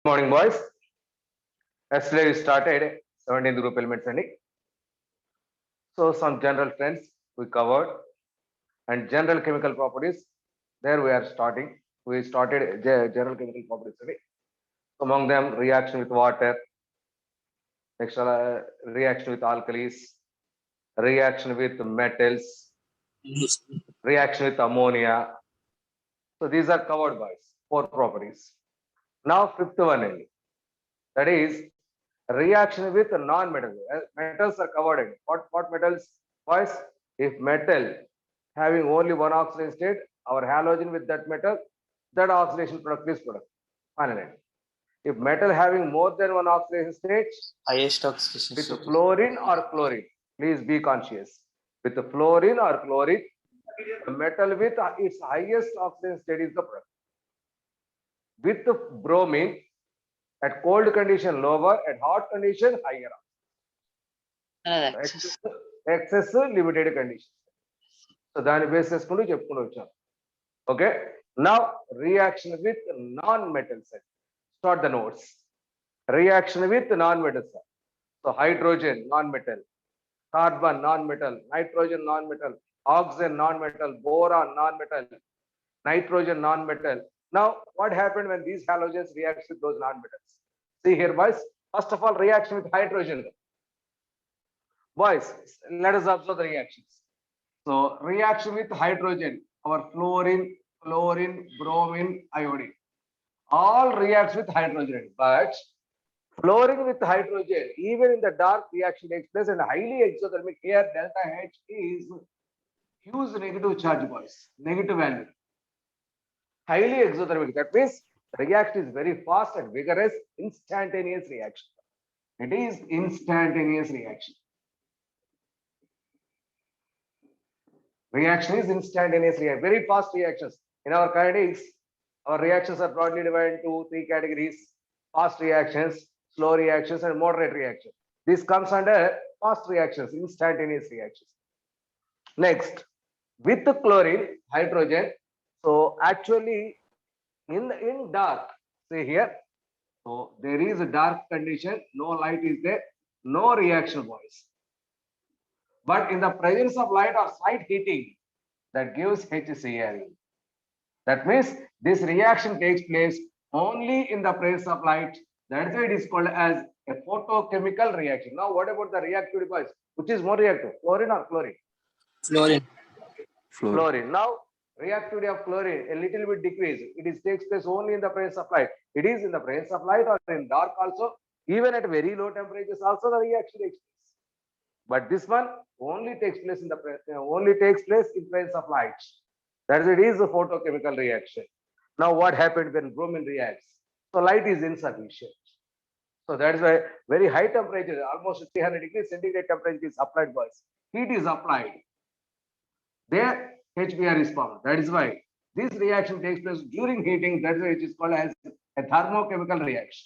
Morning, boys. Yesterday we started 17th group elements and so some general trends we covered and general chemical properties. There we are starting. We started general chemical properties today. Among them, reaction with water, next reaction with alkalis, reaction with metals, reaction with ammonia. So these are covered by four properties. Now fifth one, that is reaction with non-metals. Metals are covered in what metals? Boys, if metal having only one oxidation state, our halogen with that metal, that oxidation product is product. Finally, if metal having more than one oxidation state, highest oxidation with state. fluorine or chlorine, please be conscious. With the fluorine or chlorine, the metal with its highest oxidation state is the product. With the bromine, at cold condition lower, at hot condition higher. Excess limited condition. So దాని base చేసుకుంటూ చెప్పుకుంటూ వచ్చాం. Okay. Now reaction with non-metals. Start the notes. Reaction with non-metals. So hydrogen non-metal, carbon non-metal, nitrogen non-metal, oxygen non-metal, boron non-metal, nitrogen non-metal. Now what happened when these halogens react with those non-metals? See here, boys. First of all, reaction with hydrogen. Boys, let us observe the reactions. So reaction with hydrogen, our fluorine, bromine, iodine, all reacts with hydrogen. But fluorine with hydrogen, even in the dark, reaction takes place and highly exothermic. Here, delta H is huge negative charge, boys, negative value. Highly exothermic. That means reaction is very fast and vigorous, instantaneous reaction. It is instantaneous reaction. Reaction is instantaneous reaction, very fast reactions. In our kinetics, our reactions are broadly divided into three categories: fast reactions, slow reactions, and moderate reactions. This comes under fast reactions, instantaneous reactions. Next, with the chlorine, hydrogen. So actually, in dark, see here. So there is a dark condition, no light is there, no reaction, boys. But in the presence of light or slight heating, that gives HCl. That means this reaction takes place only in the presence of light. That's why it is called as a photochemical reaction. Now, what about the reactivity, boys? Which is more reactive, fluorine or chlorine? Fluorine. Fluorine. Now, reactivity of chlorine a little bit decreased. It is takes place only in the presence of light. It is in the presence of light or in dark also. Even at very low temperatures, also the reaction takes place. But this one only takes place in the presence of light. That is, it is a photochemical reaction. Now, what happened when bromine reacts? So light is insufficient. So that is why very high temperature, almost 300 degrees centigrade temperature is applied, boys. Heat is applied. There, HBr is formed. That is why this reaction takes place during heating. That is why it is called as a thermochemical reaction.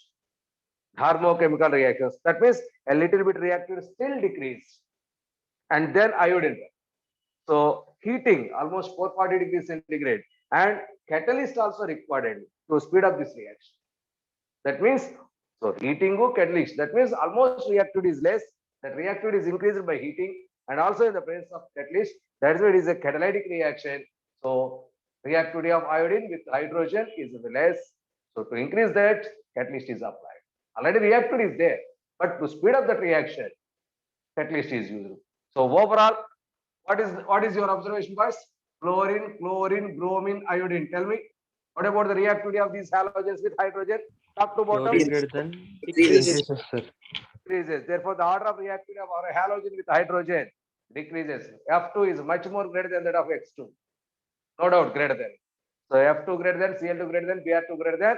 Thermochemical reactions. That means a little bit reactivity still decreased. And then iodine. So heating almost 440 degrees centigrade and catalyst also required to speed up this reaction. That means, so heating go catalyst. That means almost reactivity is less. That reactivity is increased by heating and also in the presence of catalyst. That is why it is a catalytic reaction. So reactivity of iodine with hydrogen is less. So to increase that, catalyst is applied. Already reactivity is there, but to speed up that reaction, catalyst is used. So overall, what is your observation, boys? Fluorine, chlorine, bromine, iodine. Tell me, what about the reactivity of these halogens with hydrogen? Top to bottom. Decreases. Decreases. Therefore, the order of reactivity of our halogen with hydrogen decreases. F2 is much more greater than that of X2. No doubt greater than. So F2 greater than, Cl2 greater than, Br2 greater than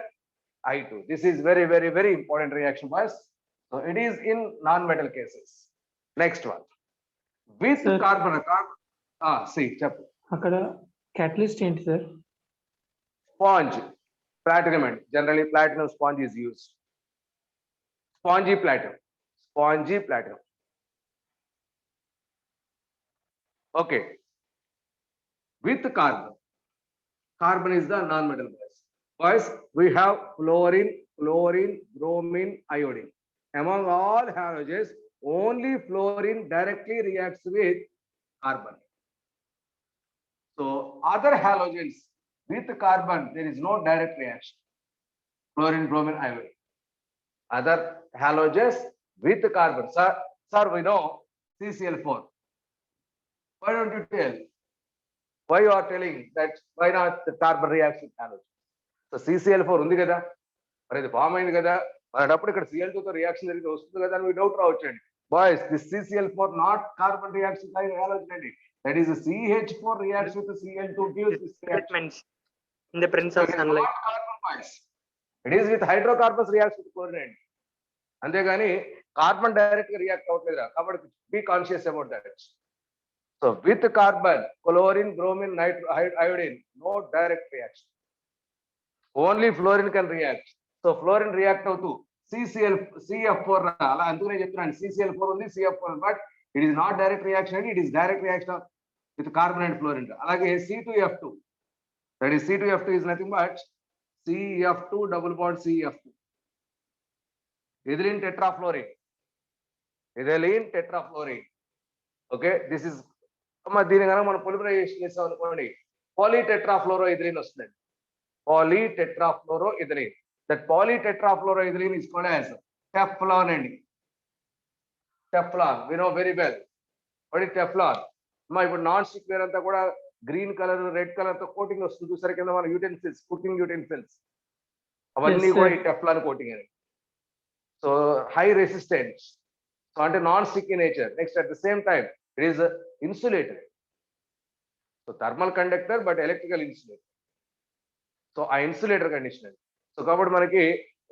I2. This is very, very, very important reaction, boys. So it is in non-metal cases. Next one. With carbon. See, చెప్పు. అక్కడ catalyst ఏంటి sir? Sponge, platinum, and generally platinum sponge is used. Spongy platinum. Okay. With carbon is the non-metal gas. Boys, we have fluorine, chlorine, bromine, iodine. Among all halogens, only fluorine directly reacts with carbon. So other halogens with carbon, there is no direct reaction. Fluorine, bromine, iodine. Other halogens with carbon. Sir, we know CCl4. Why don't you tell? Why you are telling that why not the carbon reacts with halogen? So CCl4 ఉంది కదా, మరి ఇది form అయింది కదా, మరి అప్పుడు ఇక్కడ Cl2 తో రియాక్షన్ జరిగితే వస్తుంది కదా అని మీ డౌట్ రావచ్చండి. Boys, this CCl4 not carbon reacts with halogen అండి. That is CH4 reacts with Cl2 gives this reaction. In the presence of sunlight. Not carbon, boys. It is with hydrocarbons reacts with chlorine. అంతేగాని carbon direct గా react అవ్వట్లేదు కాబట్టి be conscious about that. So with carbon, chlorine, bromine, iodine, no direct reaction. Only fluorine can react. So fluorine react అవుతూ CF4 అలా అందుకనే చెప్తున్నాను CCl4 ఉంది, CF4, but it is not direct reaction అండి, it is direct reaction with carbon and fluorine. అలాగే C2F2, that is C2F2 is nothing but CF2 double bond CF2. Ethylene tetrafluorine. Ethylene tetrafluorine. Okay, this is దీని కనుక మనం polymerisation చేస్తాం అనుకోండి, polytetrafluoroethylene వస్తుంది. Polytetrafluoroethylene. That polytetrafluoroethylene is called as Teflon అండి. Teflon, we know very well. What is Teflon? ఇప్పుడు non stick wear అంతా కూడా గ్రీన్ కలర్, రెడ్ కలర్ తో కోటింగ్ వస్తుంది చూసారు కింద మన యూటెన్సిల్స్, కుకింగ్ యూటెన్సిల్స్, అవన్నీ Yes, కూడా sir. ఈ టెఫ్లాన్ కోటింగ్ అని. సో హై రెసిస్టెన్స్, సో అంటే non stick in nature. Next at the same time it is insulator. So thermal conductor but electrical insulator. So ఆ ఇన్సులేటర్ కండిషన్. సో కాబట్టి మనకి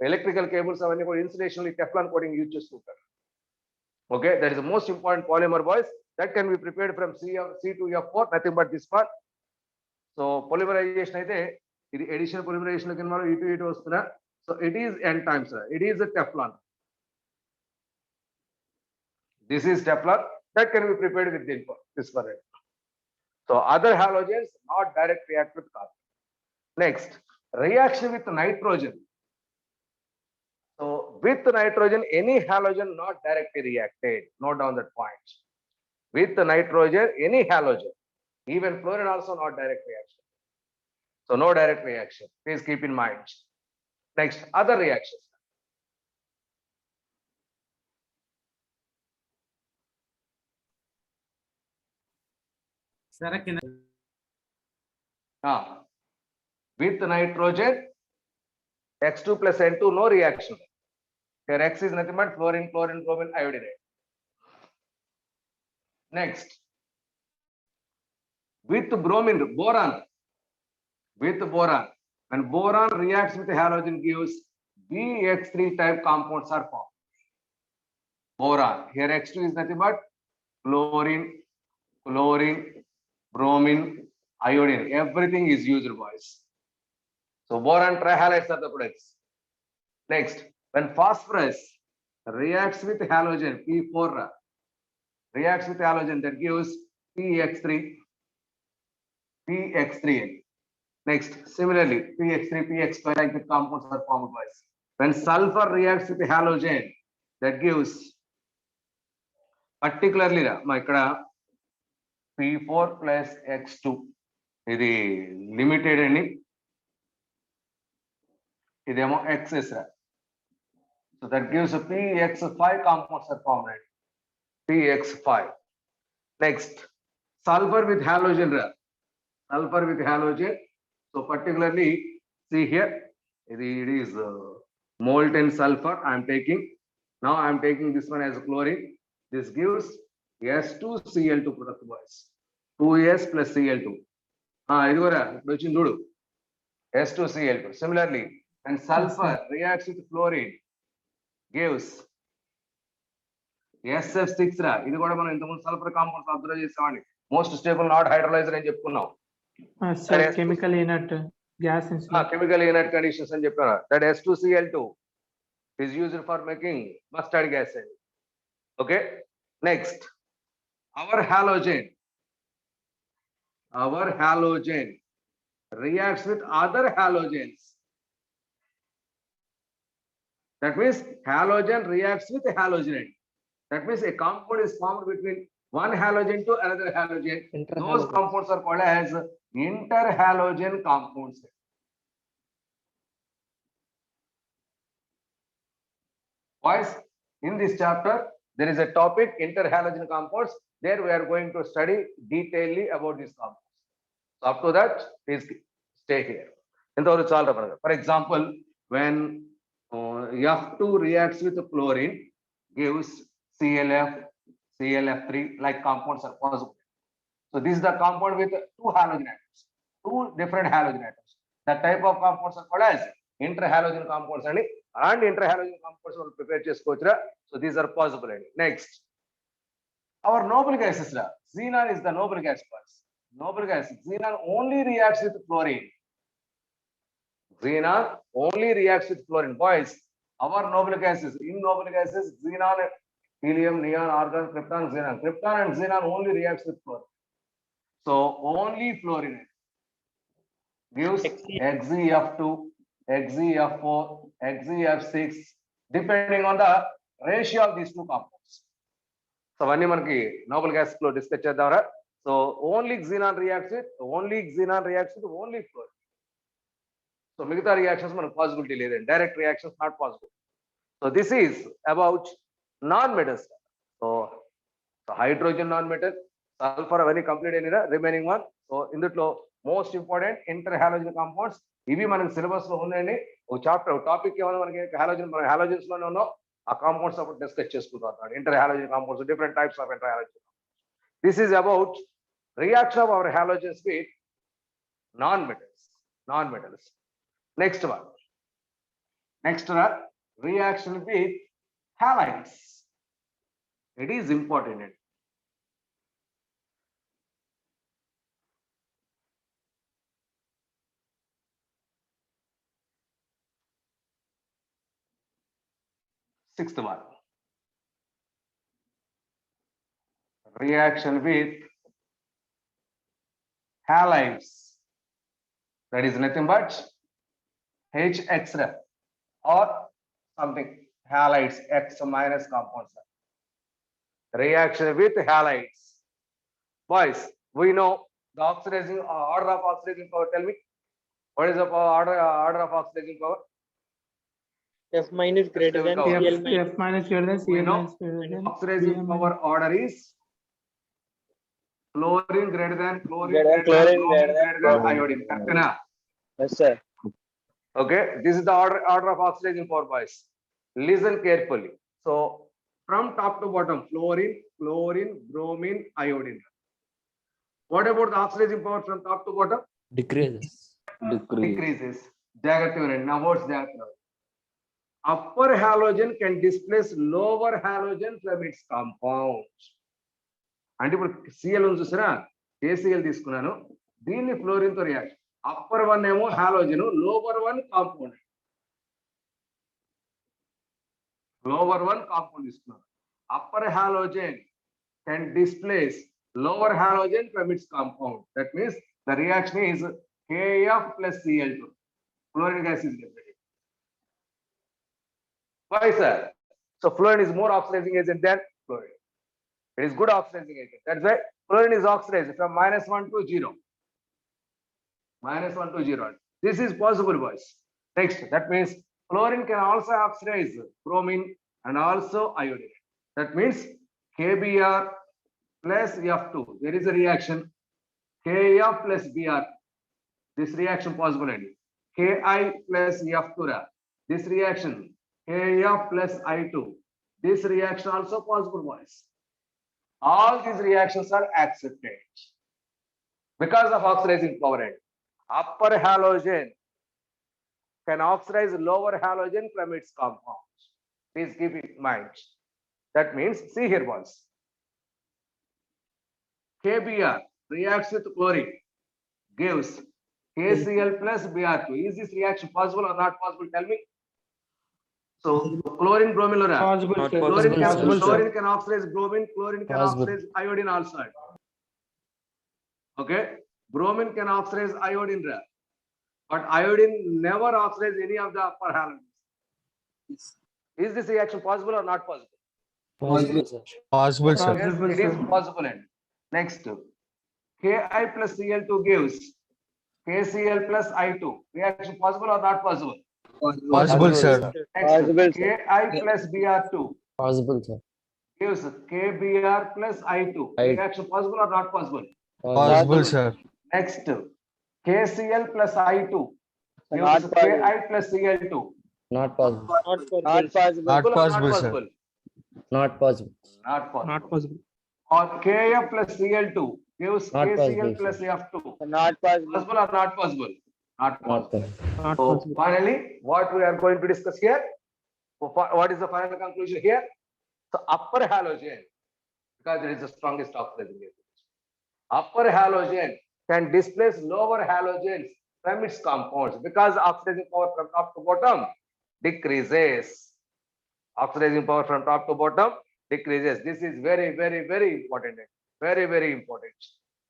electrical cables అవన్నీ కూడా insulation ఈ Teflon coating use చేస్తుంటారు. Okay, that is the most important polymer boys that can be prepared from C2F4, nothing but this part. So polymerization అయితే ఇది additional polymerization కింద మనం ఇటు వస్తున్నా. So it is n times, it is a Teflon. This is Teflon that can be prepared with this one. So other halogens not direct react with carbon. Next, reaction with nitrogen. So with nitrogen, any halogen not directly reacted. Note down that point. With nitrogen, any halogen, even fluorine also not direct reaction. So no direct reaction. Please keep in mind. Next, other reactions. With nitrogen, X2 plus N2, no reaction. Here X is nothing but fluorine, bromine, iodine. Next, with bromine, boron. With boron, when boron reacts with halogen gives BX3 type compounds are formed. Boron, here X2 is nothing but chlorine, bromine, iodine. Everything is used, boys. So boron trihalides are the products. Next, when phosphorus reacts with halogen, P4 reacts with halogen, that gives PX3. Next, similarly, PX3, PX5 like the compounds are formed, boys. When sulfur reacts with halogen, that gives particularly ikkada P4 plus X2. ఇది limited అండి, ఇదేమో XS. So that gives a PX5 compounds are formed, right? PX5. Next, sulfur with halogen. Sulfur with halogen. So particularly, see here, it is molten sulfur I am taking. Now I am taking this one as chlorine. This gives S2Cl2 product, boys. 2S plus Cl2. ఇది కూడా ఇప్పుడు వచ్చింది చూడు, S2Cl2. Similarly, when sulfur reacts with fluorine, gives SF6 ఇది కూడా మనం ఇంతకుముందు sulphur compounds observe చేసామండి. మోస్ట్ స్టేబుల్ నాట్ హైడ్రోలైజర్ అని చెప్పుకున్నాం. Sir, chemical inert gas insulation. Chemical inert conditions అని చెప్పాను. That S2Cl2 is used for making mustard gas. Okay, next, our halogen reacts with other halogens. That means halogen reacts with halogenate. That means a compound is formed between one halogen to another halogen. Those Interhalogen. compounds are called as interhalogen compounds. Boys, in this chapter, there is a topic interhalogen compounds. There we are going to study detailedly about these compounds. So up to that, please stay here. For example, when F2 reacts with chlorine, gives ClF, ClF3, like compounds are possible. So this is the compound with two halogen atoms, two different halogen atoms. That type of compounds are called as interhalogen compounds and interhalogen compounds will prepare chesukochra. So these are possible. Next, our noble gases, xenon is the noble gas first. Noble gas, xenon only reacts with chlorine. Xenon only reacts with chlorine. Boys, our noble gases, in noble gases, xenon, helium, neon, argon, krypton, xenon. Krypton and xenon only reacts with chlorine. So only fluorine gives XeF2, XeF4, XeF6, depending on the ratio of these two compounds. So when you noble gas flow discuss chedavara. So only xenon reacts with only fluorine. So migitha reactions man possibility leden. Direct reactions not possible. So this is about non-metals. So hydrogen non-metal, sulfur very complete remaining one. So in the most important interhalogen compounds. Ivi man syllabus lo unnayani. O chapter topic evana manaki halogens lo unno. A compounds about discuss chestunnaru. Interhalogen compounds, different types of interhalogen. This is about reaction of our halogens with non-metals. Next one. Next one, reaction with halides. It is important. Sixth one. Reaction with halides. That is nothing but HXref or something. Halides, X minus compounds. Reaction with halides. Boys, we know the oxidizing order of oxidizing power. Tell me, what is the order of oxidizing power? F minus greater than F- Cl minus. F minus greater than We Cl know minus greater than oxidizing Br power order is chlorine greater than Greater than iodine. Correct na? Yes, sir. Okay, this is the order of oxidizing power, boys. Listen carefully. So from top to bottom, fluorine, bromine, iodine. What about the oxidizing power from top to bottom? Decreases. Decreases. Now what's that? Upper halogen can displace lower halogen from its compound. అంటే ఇప్పుడు CL ఉంది చూసారా, KCl తీసుకున్నాను, దీన్ని fluorine తో react. Upper one ఏమో halogen, lower one compound. తీసుకున్నాను. Upper halogen can displace lower halogen from its compound. That means the reaction is KF plus Cl2. Fluorine gas is liberated. Why, sir? So fluorine is more oxidizing agent than fluorine. It is good oxidizing agent. That's why fluorine is oxidized from -1 to 0. -1 to 0. This is possible, boys. Next, that means fluorine can also oxidize bromine and also iodine. That means KBr plus F2. There is a reaction KF plus Br. This reaction possible. Ki plus F2. This reaction KF plus I2. This reaction also possible, boys. All these reactions are accepted because of oxidizing power. Upper halogen can oxidize lower halogen from its compound. Please keep it in mind. That means, see here, boys. KBr reacts with chlorine, gives KCl plus Br2. Is this reaction possible or not possible? Tell me. So chlorine, bromine, Possible, Not sir. possible, sir. Chlorine can oxidize bromine, chlorine can Possible. oxidize iodine also. Okay, bromine can oxidize iodine, but iodine never oxidize any of the upper halogens. Is this reaction possible or not possible? Possible, sir. Possible, sir. Yes, Possible, it is sir. possible. And next, Ki plus Cl2 gives KCl plus I2. Reaction possible or not possible? Possible, sir. Next, Possible, Ki sir. plus Br2 Possible, sir. gives KBr plus I2. Right. Reaction possible or not possible? Possible, sir. Next, KCl plus I2 gives Not possible. Ki plus Cl2. Not possible. Not possible. Not possible. Not Possible or possible, sir. possible? Not possible. Not possible. Not possible. Or Kf plus Cl2 gives Not KCl possible, plus sir. F2. Not possible. Possible or not possible? Not Not possible. possible. Not So possible. finally, what we are going to discuss here? What is the final conclusion here? So upper halogen, because it is the strongest oxidizing agent. Upper halogen can displace lower halogens from its compounds because oxidizing power from top to bottom decreases. Oxidizing power from top to bottom decreases. This is very, very, very important. Very, very important.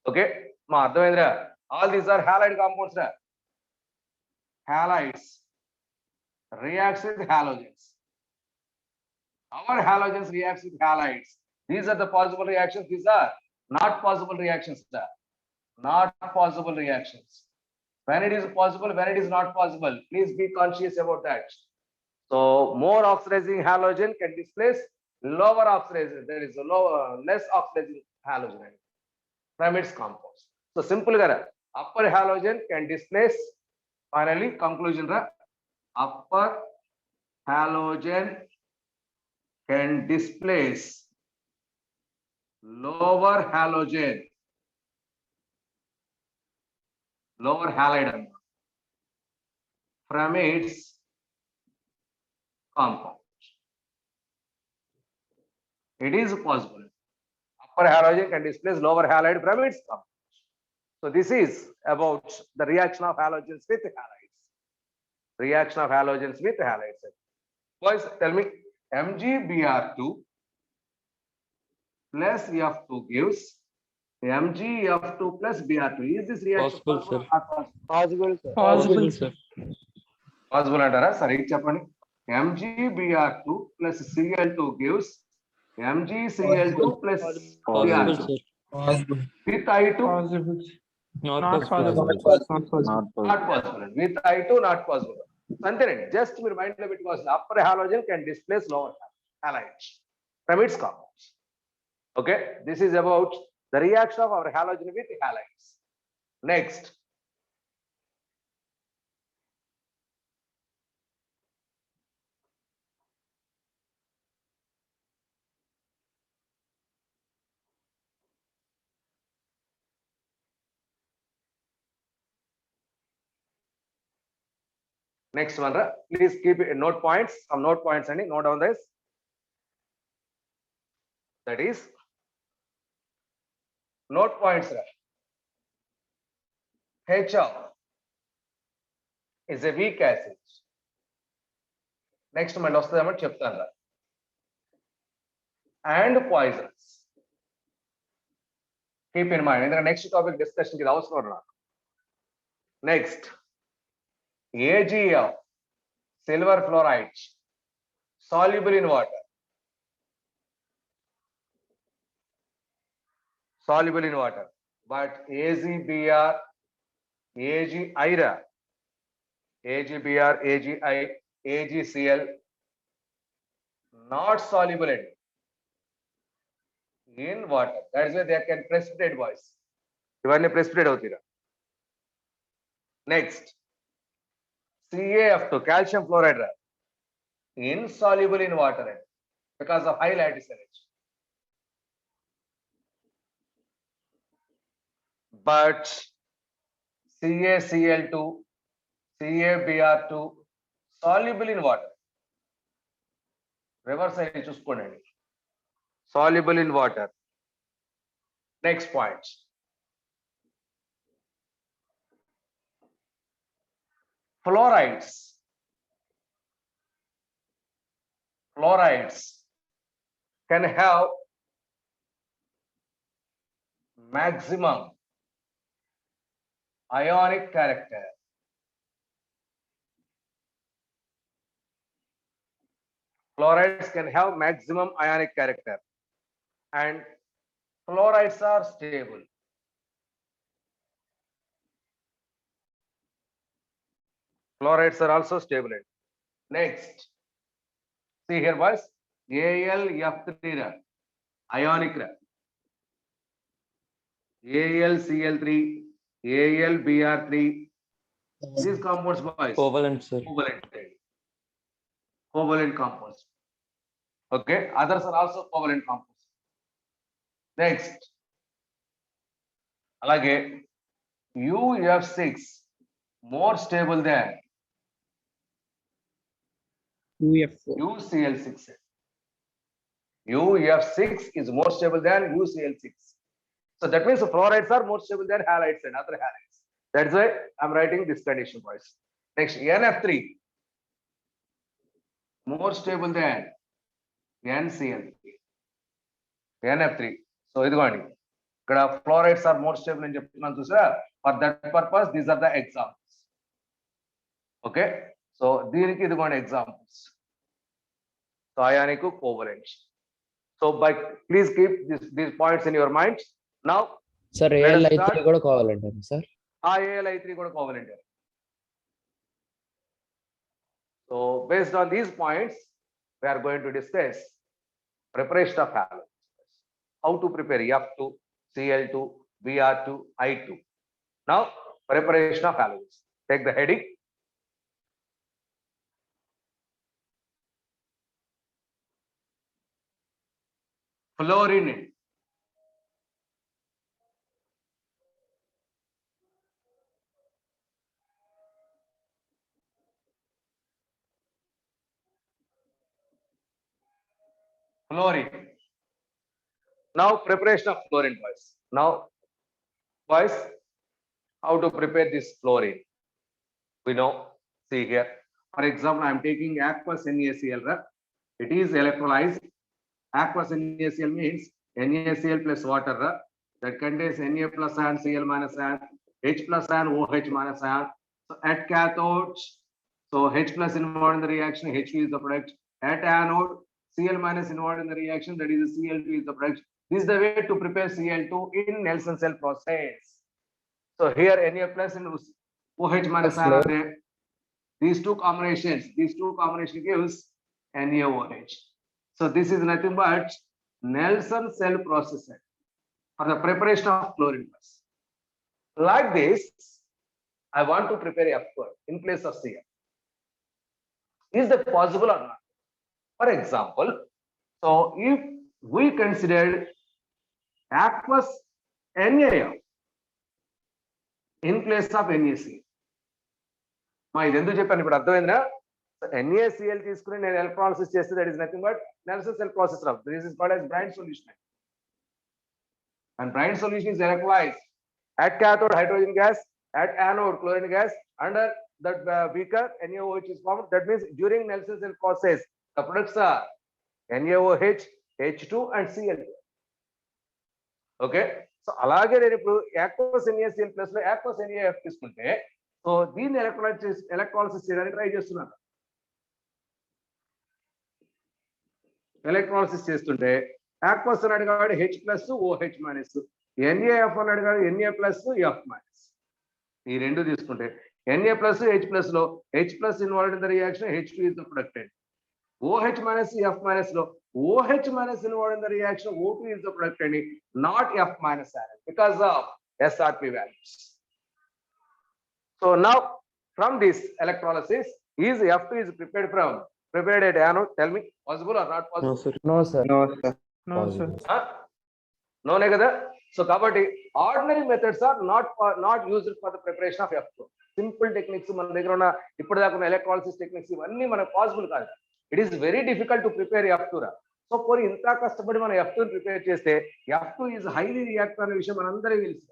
Okay. All these are halide compounds. Halides reacts with halogens. Our halogens reacts with halides. These are the possible reactions. These are not possible reactions. Not possible reactions. When it is possible, when it is not possible, please be conscious about that. So more oxidizing halogen can displace lower oxidizing. There is a less oxidizing halogen from its compounds. So simple gara, upper halogen can displace. Finally, conclusion ra, upper halogen can displace lower halogen, lower halide from its compound. It is possible. Upper halogen can displace lower halide from its compound. So this is about the reaction of halogens with halides. Reaction of halogens with halides. Boys, tell me, MgBr2 plus F2 gives MgF2 plus Br2. Is this reaction Possible, possible? sir. Possible, sir. Possible, sir. Possible antara? Sorry, చెప్పండి. MgBr2 plus Cl2 gives MgCl2 plus Possible, Br2. sir. With I2, Possible. Not Not possible. possible. Not possible. not possible. With I2, not possible. అంతేనండి, just మీరు mind లో పెట్టుకోవాల్సిన upper halogen can displace lower halides from its compounds. Okay, this is about the reaction of our halogen with halides. Next, next one, please keep it note points, some note points and note down this. That is note points. HF is a weak acid. Next man వస్తుందేమని చెప్తాను. And poisons. Keep in mind, ఎందుకంటే next topic discussion కి ఇది అవసరం నాకు. Next, AgF, silver fluoride, soluble in water. Soluble in water. But AgBr, AgIra, AgBr, AgI, AgCl, not soluble in water. That is why they can precipitate, boys. ఇవన్నీ precipitate అవుతాయి. Next, CaF2, calcium fluoride, insoluble in water because of high lattice energy. But CaCl2, CaBr2, soluble in water. Reverse side చూసుకోండి. Soluble in water. Next point. Fluorides. Fluorides can have maximum ionic character. Chlorides can have maximum ionic character and chlorides are stable. Chlorides are also stable. Next, see here boys, AlF3 ionic AlCl3, AlBr3. These compounds boys, Covalent, sir. covalent compounds. Okay, others are also covalent compounds. Next, alage UF6 more stable than UF4. UCl6. UF6 is more stable than UCl6. So that means the fluorides are more stable than halides and other halides. That's why I'm writing this condition, boys. Next, NF3 more stable than NCl3. NF3. So idigoni. Ikkada fluorides are more stable in cheptunnan chusara. For that purpose, these are the examples. Okay. So deeniki idigoni examples. So ionic covalent. So by please keep these points in your minds. Now, Sir, let us ALI3 start. కూడా covalent, sir. AlI3 కూడా covalent. So based on these points, we are going to discuss preparation of halogens. How to prepare F2, Cl2, Br2, I2. Now, preparation of halogens. Take the heading. Fluorine. Fluorine. Now preparation of fluorine, boys. Now, boys, how to prepare this fluorine? We know. See here. For example, I am taking aqueous NaCl. It is electrolyzed. Aqueous NaCl means NaCl plus water that contains Na plus ion, Cl minus ion, H plus ion, OH minus ion. So at cathode, so H plus involved in the reaction, H2 is the product. At anode, Cl minus involved in the reaction, that is the Cl2 is the product. This is the way to prepare Cl2 in Nelson cell process. So here Na plus and OH minus ion are there. These two combinations gives NaOH. So this is nothing but Nelson cell process for the preparation of fluorine. Like this, I want to prepare F4 in place of Cl. Is that possible or not? For example, so if we considered aqueous NaF in place of NaCl. మా ఇది ఎందుకు చెప్పాను ఇప్పుడు అర్థమైందా? NaCl తీసుకుని నేను electrolysis చేస్తే that is nothing but Nelson cell process. This is called as Brine solution. And Brine solution is electrolyzed at cathode hydrogen gas, at anode chlorine gas. Under that beaker NaOH is formed. That means during Nelson cell process, the products are NaOH, H2 and Cl2. Okay. So అలాగే నేను ఇప్పుడు aqueous NaCl plus లో aqueous NaF తీసుకుంటే so దీన్ని electrolysis చేయడానికి try చేస్తున్నాను. Electrolysis చేస్తుంటే aqueous అన్నాడు కాబట్టి H plus OH minus, NaF అన్నాడు కాబట్టి Na plus F minus. ఈ రెండు తీసుకుంటే Na plus H plus లో H plus involved in the reaction, H2 is the product. OH minus F minus లో OH minus involved in the reaction, O2 is the product, not F minus ion because of SRP values. So now from this electrolysis, is F2 is prepared at anode? Tell me, possible or not possible? No, sir. No, sir. No, sir. No negada. So kabatti ordinary methods are not used for the preparation of F2. Simple techniques మన దగ్గర ఉన్న ఇప్పుడు దాకా electrolysis techniques ఇవన్నీ మనకు possible కాదు. It is very difficult to prepare F2 రా. So పోనీ ఇంత కష్టపడి మనం F2 ప్రిపేర్ చేస్తే F2 is highly reactive అనే విషయం మనందరికీ తెలుసు.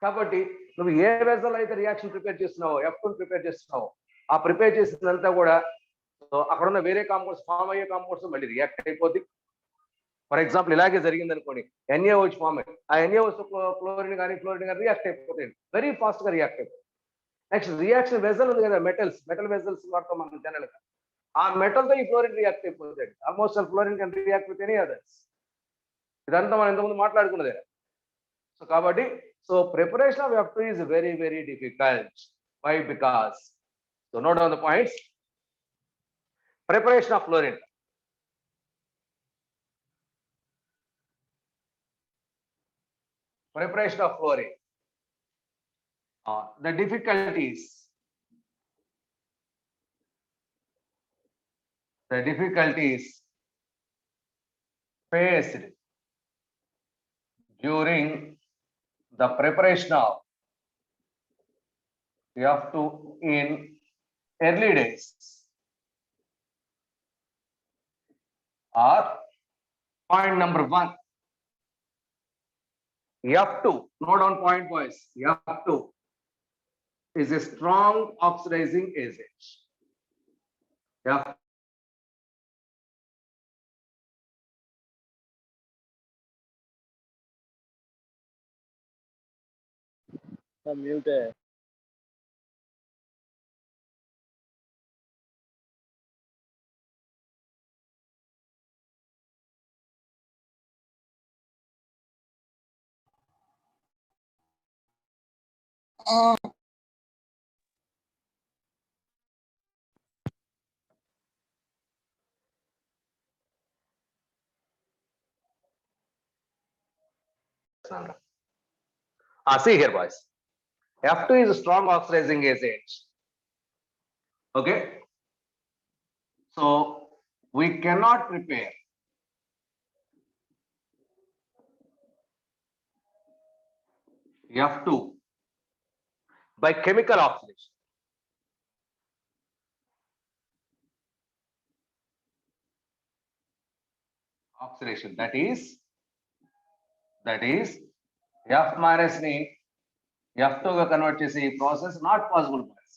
కాబట్టి నువ్వు ఏ వెజల్ అయితే రియాక్షన్ ప్రిపేర్ చేస్తున్నావో F2 ప్రిపేర్ చేస్తున్నావో ఆ ప్రిపేర్ చేసినంతా కూడా అక్కడ ఉన్న వేరే కాంపౌండ్స్ ఫామ్ అయ్యే కాంపౌండ్స్ మళ్ళీ రియాక్ట్ అయిపోద్ది. ఫర్ ఎగ్జాంపుల్ ఇలాగే జరిగింది అనుకోండి, NaOH ఫామ్ అయ్యి ఆ NaOH క్లోరిన్ కానీ రియాక్ట్ అయిపోతాయి, వెరీ ఫాస్ట్ గా రియాక్ట్ అయిపోతుంది. నెక్స్ట్ రియాక్షన్ వెజల్ ఉంది కదా, మెటల్ వెజల్స్ వాడతాం మనం జనరల్ గా. ఆ మెటల్ తో ఈ ఫ్లోరిన్ రియాక్ట్ అయిపోతుంది. Almost fluorine can react with any others. ఇదంతా మనం ఇంతకుముందు మాట్లాడుకున్నదే. సో కాబట్టి so preparation of F2 is very very difficult. Why? Because so note down the points. Preparation of fluorine. Preparation of fluorine. The difficulties. The difficulties faced during the preparation of F2 in early days are point number 1. F2, note down point boys. F2 is a strong oxidizing agent. F mute है. see here boys. F2 is a strong oxidizing agent. Okay. So we cannot prepare F2 by chemical oxidation. Oxidation, that is F minus ni F2 ga convert chesi process not possible for us.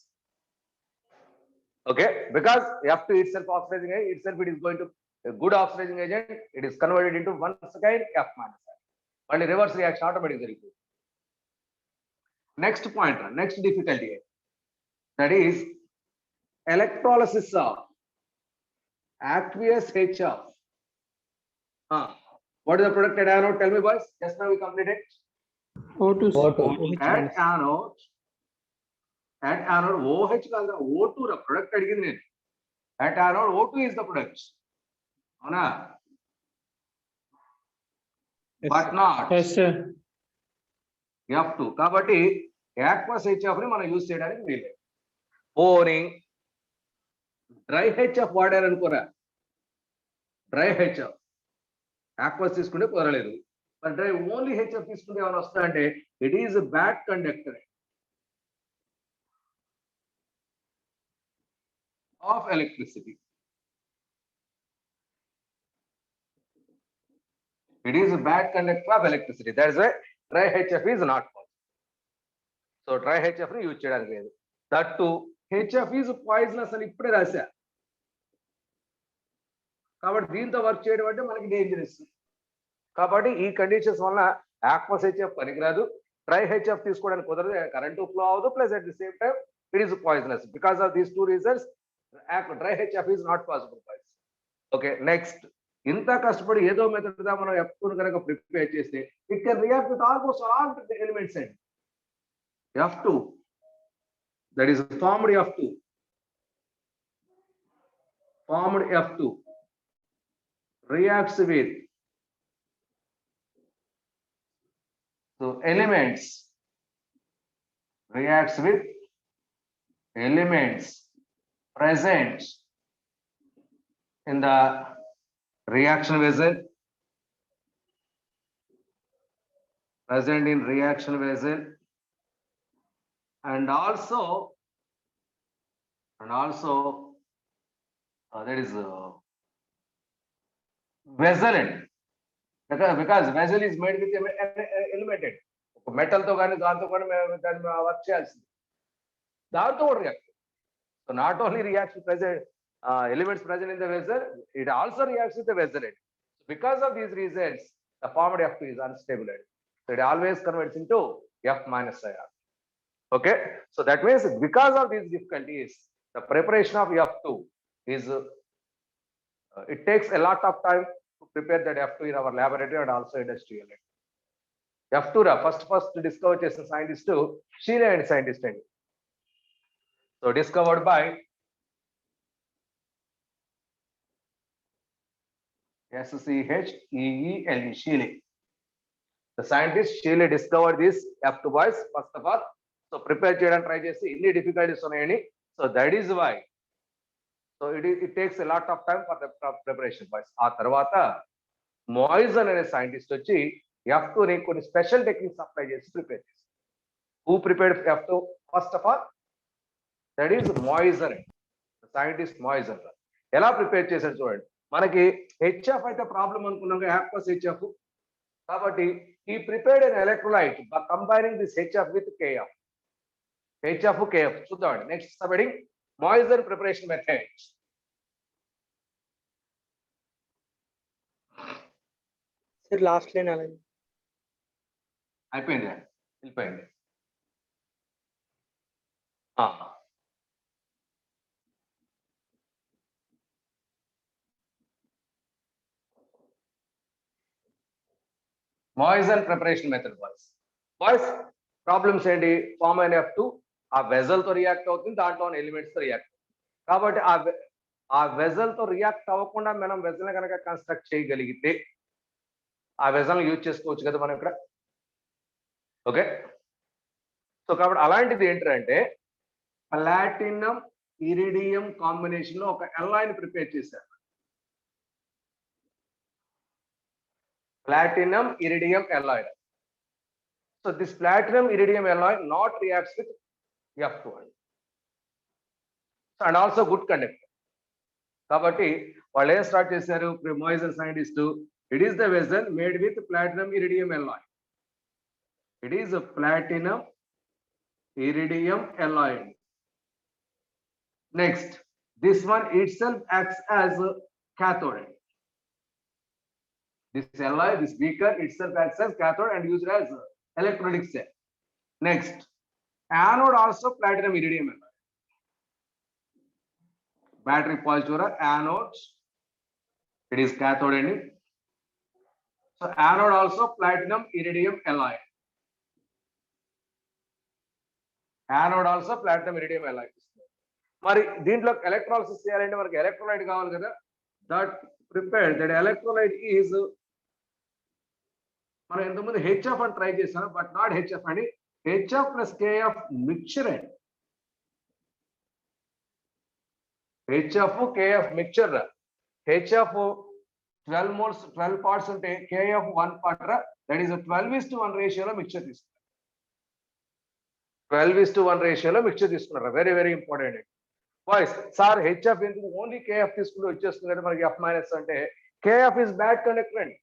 Okay, because F2 itself oxidizing agent, itself it is going to a good oxidizing agent, it is converted into one second F minus. Only reverse reaction automatically. Next point, next difficulty, that is electrolysis of aqueous HF. What is the product at anode? Tell me boys. Just now we completed. O2. O2. At anode OH కాదు O2 రా product అడిగింది నేను. At anode O2 is the product. అవునా? But not Yes, sir. F2. కాబట్టి aqueous HF ని మనం use చేయడానికి వీల్లేదు. పోనీ డ్రై HF వాడారనుకోరా, డ్రై HF aqueous తీసుకుంటే కుదరలేదు. మరి డ్రై ఓన్లీ HF తీసుకుంటే ఏమైనా వస్తాయంటే it is bad conductor of electricity. It is a bad conductor of electricity. That is why dry HF is not possible. So dry HF ని use చేయడానికి లేదు. That too HF is poisonous అని ఇప్పుడే రాశా. కాబట్టి దీంతో వర్క్ చేయడం అంటే మనకి డేంజరస్. కాబట్టి ఈ కండిషన్స్ వల్ల aqueous HF పనికిరాదు. డ్రై HF తీసుకోవడానికి కుదరదు. కరెంటు ఫ్లో అవ్వదు. Plus at the same time it is poisonous. Because of these 2 reasons dry HF is not possible. Okay, next ఇంత కష్టపడి ఏదో మెథడ్ గా మనం F2 కనుక ప్రిపేర్ చేస్తే it can react with almost all the elements and F2 that is formed F2 reacts with elements present in the reaction vessel, and also that is vessel end, because vessel is made with elemented metal తో కానీ దాంతో కానీ దాన్ని work చేయాల్సింది, దాంతో react. So not only reacts with elements present in the vessel, it also reacts with the vessel end. Because of these reasons, the formed F2 is unstable. So it always converts into F minus ion. Okay, so that means because of these difficulties, the preparation of F2 is it takes a lot of time to prepare that F2 in our laboratory and also industrial. F2 first discovered చేసిన scientist Sheele and scientist అండి. So discovered by Scheele. Sheele. The scientist Sheele discovered this F2 boys first of all. So prepare చేయడానికి try చేసి ఇన్ని difficulties ఉన్నాయని. So that is why. So it takes a lot of time for the preparation boys. ఆ తర్వాత Moison అనే scientist వచ్చి F2 ని కొన్ని స్పెషల్ టెక్నిక్స్ అప్లై చేసి ప్రిపేర్ చేశారు. Who prepared F2 first of all? That is Moison. The scientist Moison. ఎలా prepare చేశారు చూడండి. మనకి HF అయితే ప్రాబ్లం అనుకున్నాం aqueous HF. కాబట్టి he prepared an electrolyte by combining this HF with KF. HF KF చూద్దామండి. Next subheading Moison preparation method. Sir, last line అలాగే. అయిపోయింది వెళ్ళిపోయింది. Moison preparation method boys problems ఏంటి? ఫార్మ్ అయిన F2 ఆ వెజల్ తో రియాక్ట్ అవుతుంది, దాంట్లో ఎలిమెంట్స్ తో రియాక్ట్. కాబట్టి ఆ వెజల్ తో రియాక్ట్ అవ్వకుండా మనం వెజల్ కనుక కన్స్ట్రక్ట్ చేయగలిగితే ఆ వెజల్ యూజ్ చేసుకోవచ్చు కదా మనం ఇక్కడ. ఓకే, సో కాబట్టి అలాంటిది ఏంటంటే ప్లాటినం ఇరిడియం కాంబినేషన్ లో ఒక ఎల్లాయిని ప్రిపేర్ చేశారు. Platinum iridium alloy. So this platinum iridium alloy not reacts with F2 and also good conductor. Kabatti వాళ్ళు ఏం స్టార్ట్ చేశారు Moison scientist? It is the vessel made with platinum iridium alloy. It is a platinum iridium alloy. Next, this one itself acts as a cathode. This alloy, this beaker itself acts as cathode and used as electrolytic cell. Next, anode also platinum iridium alloy. Battery positive anodes, it is cathode ending. So anode also platinum iridium alloy. Anode also platinum iridium alloy. మరి దీంట్లో electrolysis చేయాలంటే మనకి electrolyte కావాలి కదా. That prepared that electrolyte is మనం ఇంతకుముందు HF అని try చేశాను, బట్ నాట్ HF అని HF ప్లస్ KF మిక్చర్ అండి. HF KF mixture. HF 12 moles 12 parts ఉంటే KF 1 part దట్ ఈస్ 12:1 రేషియోలో మిక్చర్ తీసుకున్నారు. 12:1 రేషియోలో మిక్చర్ తీసుకున్నారు. Very very important boys. Sir HF ఎందుకు ఓన్లీ KF తీసుకుంటే వచ్చేస్తుంది కదా మనకి F- అంటే KF is bad conductor అండి.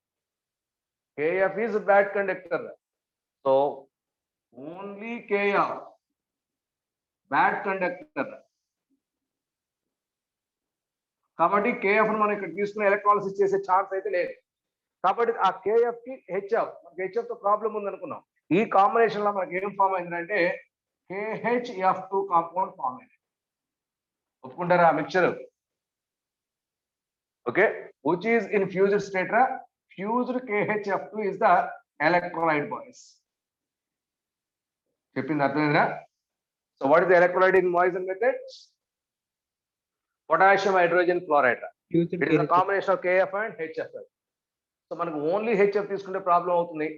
KF is bad conductor. So only KF bad conductor. కాబట్టి KF ను మనం ఇక్కడ తీసుకుని ఎలక్ట్రాలిసిస్ చేసే ఛాన్స్ అయితే లేదు. కాబట్టి ఆ KF కి HF తో ప్రాబ్లం ఉంది అనుకున్నాం. ఈ కాంబినేషన్ లో మనకి ఏం ఫామ్ అయిందంటే KHF2 కాంపౌండ్ ఫామ్ అయింది. ఒప్పుకుంటారా ఆ mixture? Okay, which is in fused state. Fused KHF2 is the electrolyte boys. చెప్పింది అర్థమైందా? So what is the electrolyte in Moison method? Potassium hydrogen fluoride. It is a combination of KF and HF. So మనకు only HF తీసుకుంటే problem అవుతుంది.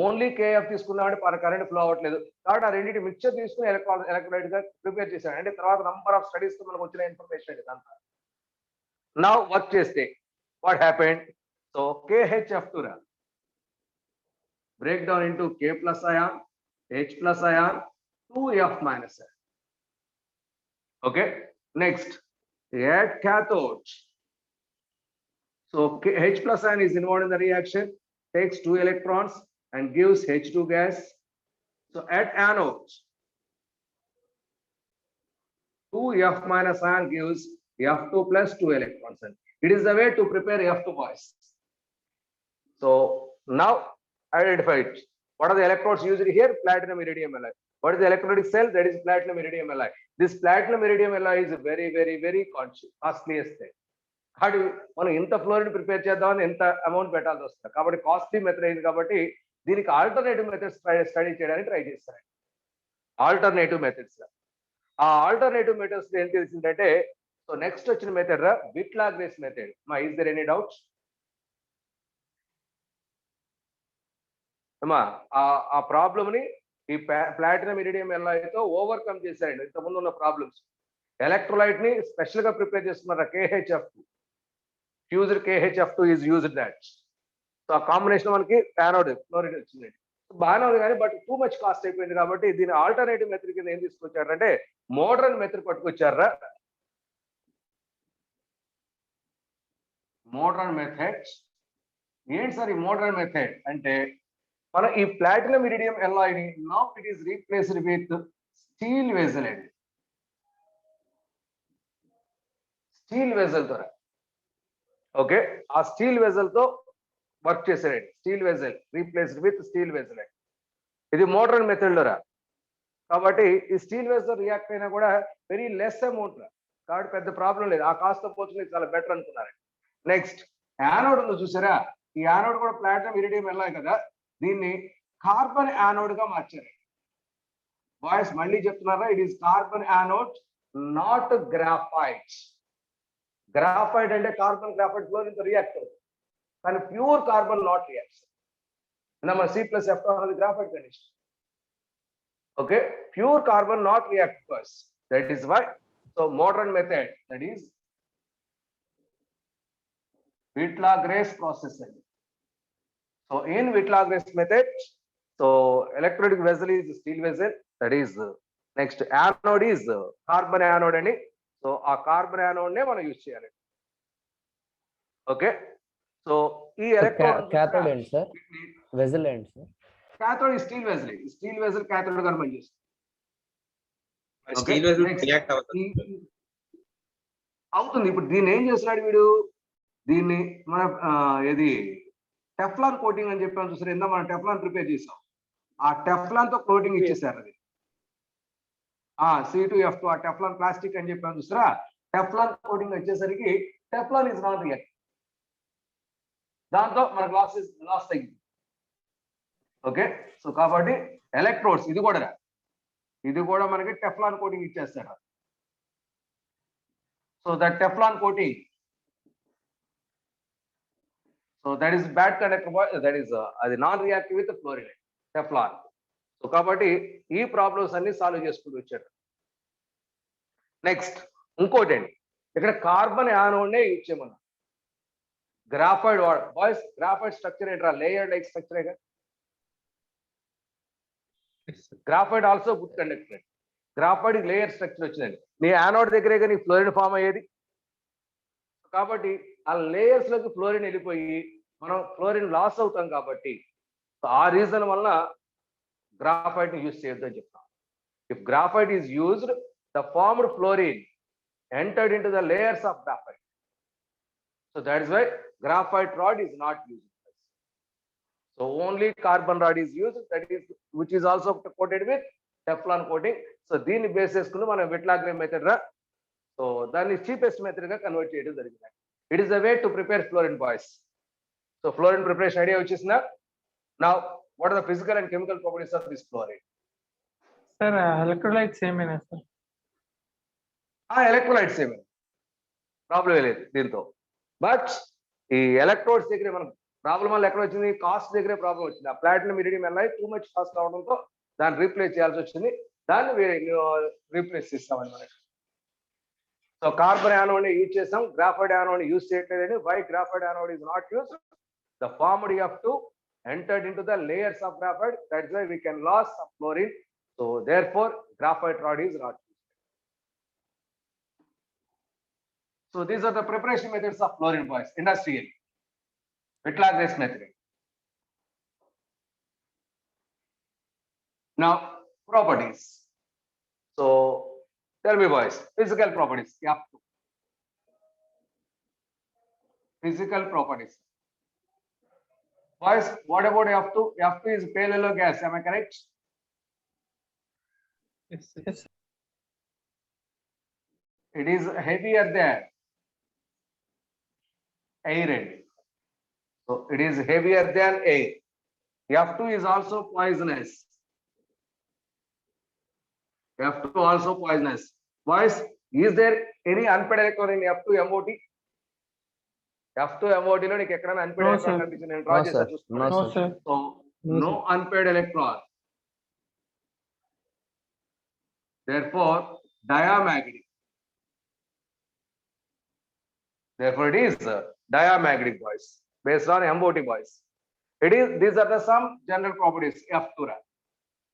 Only KF తీసుకున్నామంటే మన current flow అవ్వట్లేదు. కాబట్టి ఆ రెండింటి మిక్చర్ తీసుకుని ఎలక్ట్రోలైట్ గా ప్రిపేర్ చేశాను. అంటే తర్వాత నంబర్ ఆఫ్ స్టడీస్ తో మనకు వచ్చిన ఇన్ఫర్మేషన్ ఇదంతా. నౌ వర్క్ చేస్తే what happened? So KHF2 break down into K plus ion, H plus ion, 2F minus ion. Okay, next at cathode. So H plus ion is involved in the reaction, takes 2 electrons and gives H2 gas. So at anode, 2F minus ion gives F2 plus 2 electrons. It is the way to prepare F2 boys. So now identify it. What are the electrodes used here? Platinum iridium alloy. What is the electrolytic cell? That is platinum iridium alloy. This platinum iridium alloy is very, very, very costliest thing. మనం ఇంత fluorine prepare చేద్దామని ఎంత amount పెట్టాల్సి వస్తుంది. కాబట్టి costly method అయింది కాబట్టి దీనికి ఆల్టర్నేటివ్ మెథడ్స్ స్టడీ చేయడానికి ట్రై చేస్తారు. ఆల్టర్నేటివ్ మెథడ్స్, ఆ ఆల్టర్నేటివ్ మెథడ్స్ ఏం తెలిసిందంటే, సో నెక్స్ట్ వచ్చిన method Whytlaw Gray method. Is there any doubts అమ్మా? ఆ ప్రాబ్లమ్ ని ఈ ప్లాటినం ఇరిడియం ఎల్లాయ్తో ఓవర్కమ్ చేశారండి. ఇంతకుముందు ఉన్న ప్రాబ్లమ్స్. ఎలక్ట్రోలైట్ ని స్పెషల్ గా ప్రిపేర్ చేస్తున్నారు. KHF2 fused KHF2 is used that. So ఆ కాంబినేషన్ మనకి యానోడ్ ఫ్లోరిన్ వచ్చిందండి. బాగానే ఉంది కానీ బట్ టూ మచ్ కాస్ట్ అయిపోయింది కాబట్టి దీని ఆల్టర్నేటివ్ మెథడ్ కింద ఏం తీసుకొచ్చారంటే మోడర్న్ మెథడ్ పట్టుకొచ్చారా. మోడర్న్ మెథడ్ ఏంటి సార్ ఈ మోడర్న్ మెథడ్ అంటే, మన ఈ ప్లాటినం ఇరిడియం ఎల్లాయ్ ని now it is replaced with steel vessel అండి. స్టీల్ వెజల్ తో, ఓకే, ఆ స్టీల్ వెజల్ తో వర్క్ చేశారండి. Steel vessel replaced with steel vessel అండి. ఇది మోడర్న్ మెథడ్ లో రా. కాబట్టి ఈ స్టీల్ వెజల్ రియాక్ట్ అయినా కూడా వెరీ లెస్ అమౌంట్ రా, కాబట్టి పెద్ద ప్రాబ్లం లేదు. ఆ కాస్ట్ పోల్చుకుని చాలా బెటర్ అనుకున్నారండి. నెక్స్ట్ యానోడ్ ఉందో చూసారా, ఈ యానోడ్ కూడా ప్లాటినం ఇరిడియం ఎల్లాయ్ కదా, దీన్ని కార్బన్ యానోడ్ గా మార్చారు. బాయ్స్ మళ్ళీ చెప్తున్నారా, it is carbon anode, not graphite. Graphite అంటే కార్బన్ గ్రాఫైట్ ఫ్లోరిన్ తో రియాక్ట్ అవుతుంది, కానీ ప్యూర్ కార్బన్ నాట్ రియాక్ట్స్. మన C+F అనేది graphite condition. Okay, pure carbon not react first. That is why so modern method, that is Whytlaw Gray process అండి. So in Wittlagrace method, so electrolytic vessel is steel vessel, that is next anode is carbon anode ani. So a carbon anode ne mana use cheyali. Okay, so ee electrode cathode end sir, vessel end sir. Cathode is steel vessel, steel vessel cathode ga మనం చేస్తాం. Steel vessel react అవుతుంది. ఇప్పుడు దీన్ని ఏం చేస్తున్నాడు వీడు, దీన్ని మన ఏది టెఫ్లాన్ కోటింగ్ అని చెప్పాను చూసారు, ఇందా మనం టెఫ్లాన్ ప్రిపేర్ చేసాం. ఆ టెఫ్లాన్ తో కోటింగ్ ఇచ్చేసారు. అది C2F2 ఆ టెఫ్లాన్ ప్లాస్టిక్ అని చెప్పాను చూసారా, టెఫ్లాన్ కోటింగ్ వచ్చేసరికి టెఫ్లాన్ ఇస్ నాట్ రియాక్ట్. దాంతో మనకు లాస్ తగ్గింది. ఓకే, సో కాబట్టి ఎలక్ట్రోడ్స్ ఇది కూడా మనకి టెఫ్లాన్ కోటింగ్ ఇచ్చేస్తారు. So that Teflon coating, so that is bad conductor, that is అది non reactive with fluorine Teflon. So కాబట్టి ఈ ప్రాబ్లమ్స్ అన్ని సాల్వ్ చేసుకుంటూ వచ్చారు. నెక్స్ట్ ఇంకోటి అండి, ఇక్కడ కార్బన్ యానోడ్ నే యూజ్ చేయమన్నా. గ్రాఫైడ్ బాయ్స్, గ్రాఫైడ్ స్ట్రక్చర్ ఏంట్రా, layer like structure. గ్రాఫైడ్ also good conductor. గ్రాఫైడ్ layer structure వచ్చిందండి. నీ యానోడ్ దగ్గరే కానీ ఫ్లోరిన్ ఫామ్ అయ్యేది. కాబట్టి ఆ లేయర్స్ లోకి ఫ్లోరిన్ వెళ్ళిపోయి మనం ఫ్లోరిన్ లాస్ అవుతాం. కాబట్టి ఆ రీజన్ వలన గ్రాఫైట్ ని యూజ్ చేయొద్దు అని చెప్తాం. If graphite is used, the formed fluorine entered into the layers of graphite. So that is why graphite rod is not used. So only carbon rod is used, that is which is also coated with Teflon coating. So దీన్ని base చేసుకుని మనం విట్లాగ్రేస్ method రా, so దాన్ని cheapest method గా convert చేయడం జరిగింది. It is the way to prepare fluorine boys. So fluorine preparation idea వచ్చేసిందా? Now what are the physical and chemical properties of this fluorine? Sir electrolytes ఏమైనా సార్? ఎలక్ట్రోలైట్స్ ఏమైనా problem లేదు దీంతో. బట్ ఈ ఎలక్ట్రోడ్స్ దగ్గరే మనం ప్రాబ్లం వల్ల ఎక్కడ వచ్చింది, కాస్ట్ దగ్గరే ప్రాబ్లం వచ్చింది. ఆ platinum iridium alloy too much cost అవడంతో దాన్ని రీప్లేస్ చేయాల్సి వచ్చింది. దాన్ని రీప్లేస్ చేస్తామని మనకి. సో కార్బన్ యానోడ్ యూజ్ చేసాం, గ్రాఫైడ్ యానోడ్ యూజ్ చేయట్లేదని. Why graphite anode is not used? The formed F2 entered into the layers of graphite. That's why we can lose some fluorine. So therefore, graphite rod is not used. So these are the preparation methods of fluorine boys, industrial. Wittlagrace method. Now properties. So tell me boys, physical properties. F2. Physical properties. Boys, what about F2? F2 is pale yellow gas, am I correct? Yes, sir. It is heavier than air. And so it is heavier than air. F2 is also poisonous. F2 also poisonous. Boys, is there any unpaid electron in F2 MOT? F2 MOT లో నీకు ఎక్కడైనా unpaid No, electron sir. కనిపించింది నేను draw No, చేసా sir. చూసుకోండి. No, No, sir. sir. So no unpaid electron. Therefore, diamagnetic. Therefore, it is diamagnetic, boys, based on MOT, boys. It is, these are the some general properties F2.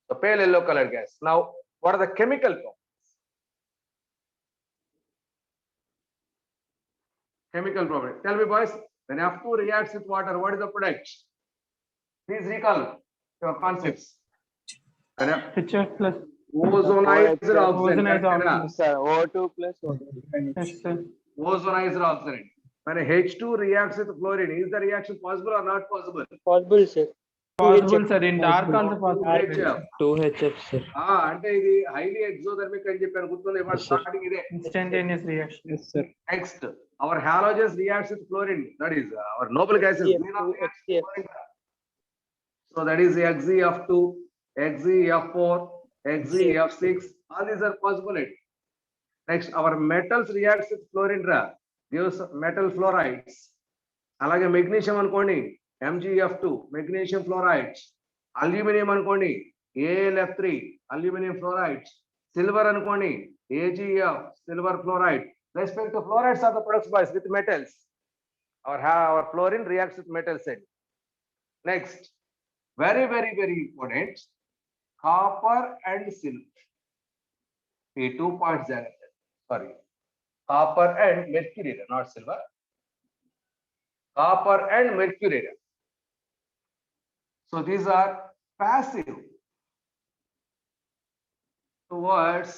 The pale yellow colored gas. Now, what are the chemical properties? Chemical property. Tell me, boys, when F2 reacts with water, what is the product? Please recall your concepts. When HF plus. ozonized oxygen. Ozonized correct na? oxygen. Sir, O2 plus O2. Yes, sir. Ozonized oxygen. When H2 reacts with fluorine, is the reaction possible or not possible? Possible, sir. Possible, sir. In dark Possible. also possible. HF. 2HF, sir. అంటే ఇది highly exothermic అని చెప్పాను గుర్తుంది ఇవాళ Yes, sir. starting ఇదే. Instantaneous reaction. Yes, sir. Next, our halogens reacts with chlorine. That is our noble gases. HCF2, HCF. So that is XeF2, XeF4, XeF6. All these are possibility. Next, our metals reacts with chlorine gives metal fluorides. అలాగే magnesium అనుకోండి MgF2, magnesium fluorides. Aluminium అనుకోండి AlF3, aluminum fluorides. Silver అనుకోండి AgF, silver fluoride. Respect to fluorides are the products, boys, with metals. Our fluorine reacts with metals. Next, very, very, very important, copper and silver. ఈ 2 points జాగ్రత్త. Sorry, copper and mercury, not silver. Copper and mercury. So these are passive towards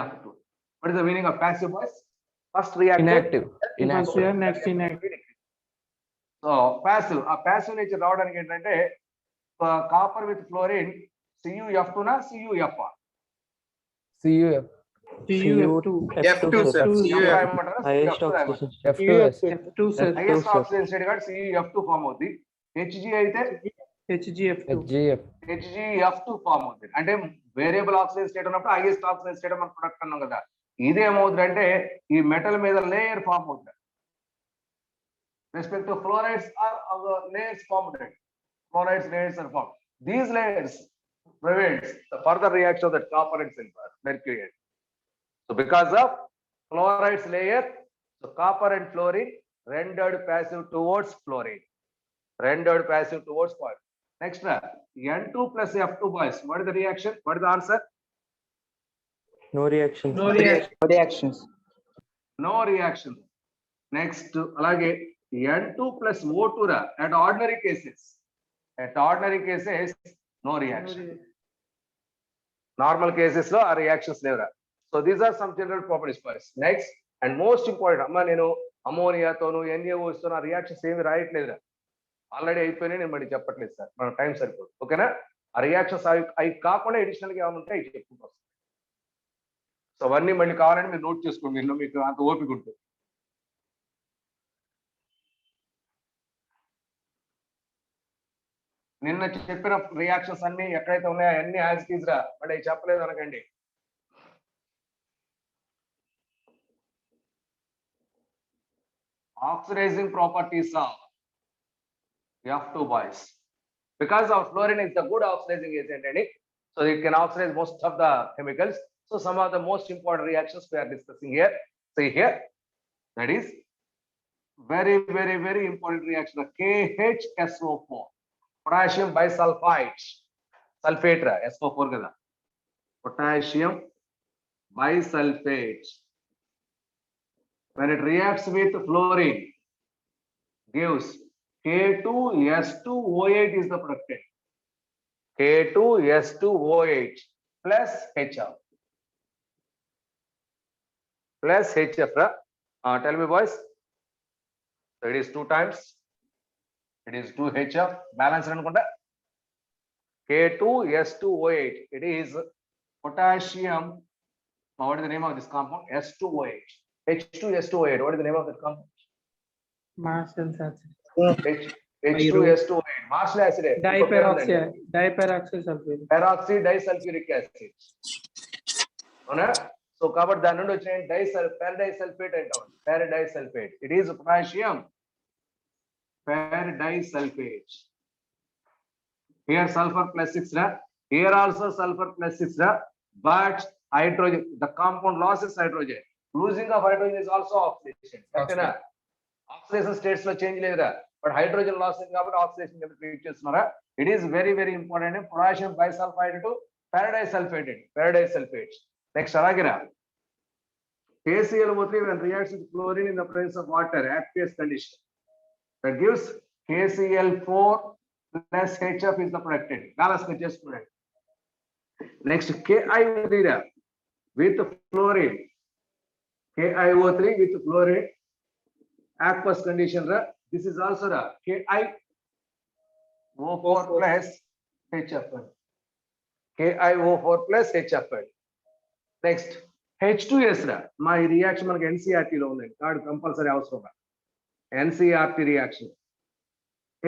F2. What is the meaning of passive, boys? First reactant. Inactive. First Inactive. year, next inactive. So passive, ఆ passive nature రావడానికి ఏంటంటే copper with fluorine CuF2 నా CuF. CuF. CuF2. F2, sir. Highest oxidation. F2, F2, sir. Highest oxygen state కాబట్టి CuF2 form అవుతుంది. Hg అయితే HgF2. HgF. HgF2 form అవుతుంది. అంటే variable oxygen state ఉన్నప్పుడు హైయెస్ట్ ఆక్సిజన్ స్టేట్ మన ప్రొడక్ట్ అన్నాం కదా. ఇదేమవుతుంది అంటే ఈ మెటల్ మీద లేయర్ ఫామ్ అవుతుంది. Respect to fluorides are layers formed. Fluorides layers are formed. These layers prevents the further reaction of the copper and silver, mercury. So because of fluorides layer, so copper and fluorine rendered passive towards fluorine. Rendered passive towards fluorine. Next, N2 plus F2, boys. What is the reaction? What is the answer? No reaction. No reaction. Reactions. No reaction. Next, alage N2 plus O2 at ordinary cases. At ordinary cases, no reaction. Normal cases lo are reactions levera. So these are some general properties, boys. Next, and most important, amma nenu ammonia tonu NaO istona reactions emi rayatledra. Already అయిపోయినాయి, నేను మళ్ళీ చెప్పట్లేదు sir, మన time సరిపోదు. ఓకేనా? ఆ reactions అవి కాకుండా అడిషనల్ గా ఏమైనా ఉంటే అవి చెప్పుకుంటూ వస్తాం. సో అవన్నీ మళ్ళీ కావాలంటే మీరు నోట్ చేసుకోండి, మీరు మీకు అంత ఓపిక ఉంటుంది. నిన్న చెప్పిన రియాక్షన్స్ అన్ని ఎక్కడైతే ఉన్నాయో అన్ని యాజ్ ఇట్ ఈజ్ రా, బట్ అవి చెప్పలేదు అనకండి. Oxidizing properties of F2, boys. Because of fluorine is the good oxidizing agent, so it can oxidize most of the chemicals. So some of the most important reactions we are discussing here. See here, that is very, very, very important reaction of KHSO4, potassium bisulfite, sulfate SO4 kada, potassium bisulfate. When it reacts with fluorine, gives K2S2O8 is the product. K2S2O8 plus HF. Plus HF. Tell me, boys. So it is 2 times. It is 2 HF. Balance anukunta. K2S2O8. It is potassium. Now, what is the name of this compound? S2O8. H2S2O8. What is the name of that compound? Marshall's acid. H2S2O8. Marshall acid. Diperoxy sulfate. Peroxy disulfuric acid. అవునా? So కాబట్టి దాని నుండి వచ్చిన paradisulfate అంటాం. Paradisulfate. It is potassium paradisulfate. Here sulfur plus 6 ra. Here also sulfur plus 6 ra. But hydrogen, the compound loses hydrogen. Losing of hydrogen is also oxidation. Okay. Oxidation states లో change లేదురా, but hydrogen loss అయింది కాబట్టి oxidation treat చేస్తున్నారా. It is very very important. Potassium bisulphide to paradisulfate. Next అలాగేరా KClO3 when reacts with chlorine in the presence of water, aqueous condition, that gives KCl4 plus HF is the product. Balance గా చేసుకున్నాడు. Next KiO3 with fluorine. KiO3 with fluorine, aqueous condition ra. This is also the KiO4 plus HFN. KiO4 plus HFN. Next H2S ra. My reaction మనకి NCERT లో ఉంది. Card compulsory అవసరం. NCERT reaction.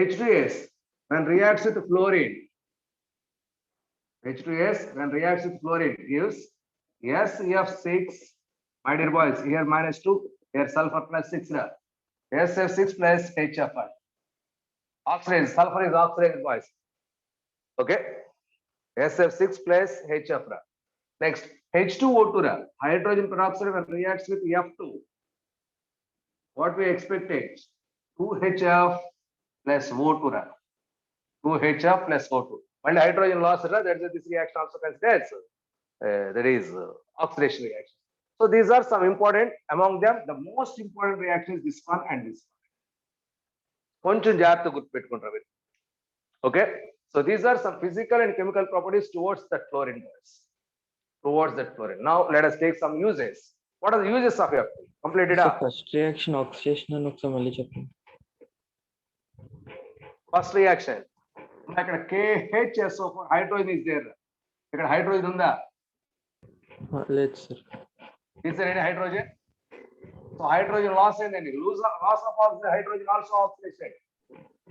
H2S when reacts with fluorine. H2S when reacts with fluorine gives SF6. My dear boys, here -2, here sulfur plus 6 ra. SF6 plus HFR. Oxidized, sulfur is oxidized, boys. Okay. SF6 plus HFR. Next, H2O2 ra. Hydrogen peroxide when reacts with F2. What we expected? 2HF plus O2 ra. 2HF plus O2. When hydrogen loss ra, this reaction also considers that is oxidation reaction. So these are some important, among them the most important reaction is this one and this one. కొంచెం జాగ్రత్త గుర్తుపెట్టుకుంటారు. Okay, so these are some physical and chemical properties towards that fluorine gas. Now let us take some uses. What are the uses of F2? Completed up. First reaction oxidation అని ఒకసారి మళ్ళీ చెప్పండి. First reaction, ఇక్కడ KHSO4 hydrogen is there. ఇక్కడ hydrogen ఉందా? లేదు sir. Is there any hydrogen? So hydrogen loss and then loss of oxygen, hydrogen also oxidation.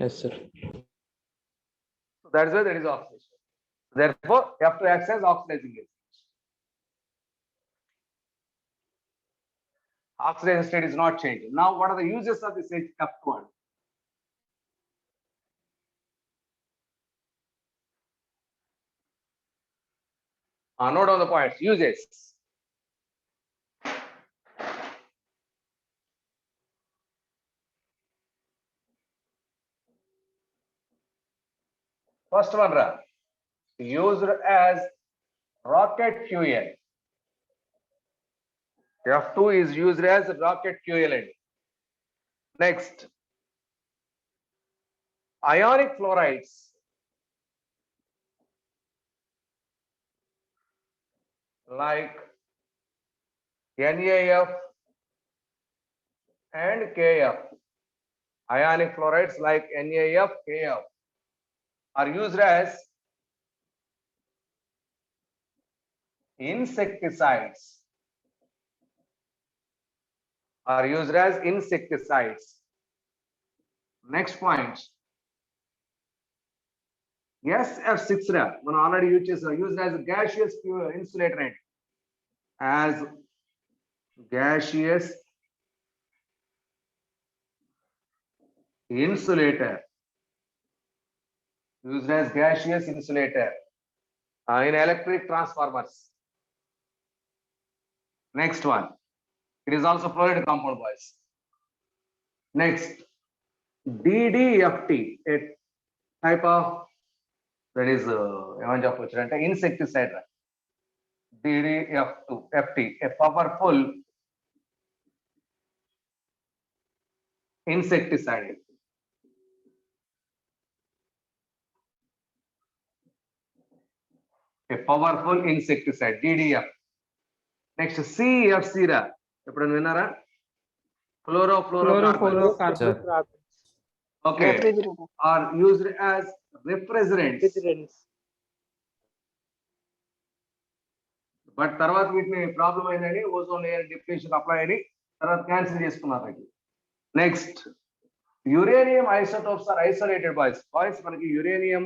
Yes sir. So that is why there is oxidation. Therefore, F2 acts as oxidizing agent. Oxidation state is not changing. Now, what are the uses of this F2? Note down the points. Uses. First one, used as rocket fuel. F2 is used as rocket fuel. Next, ionic fluorides. Like NaF and KF. Ionic fluorides like NaF, KF are used as insecticides. Next point. SF6 మనం already used as a gaseous insulator. As gaseous insulator. Used as gaseous insulator in electric transformers. Next one, it is also fluoride compound, boys. Next, DDFT, a type of, that is insecticide. DDFT, a powerful insecticide. A powerful insecticide, DDF. Next, CFC ra. ఎప్పుడైనా విన్నారా? Chlorofluorocarbons. Okay. Are used as refrigerants. But తర్వాత వీటిని problem అయిందని ozone layer depletion apply అని తర్వాత cancel చేసుకున్నారు ఇది. Next uranium isotopes are isolated boys మనకి యురేనియం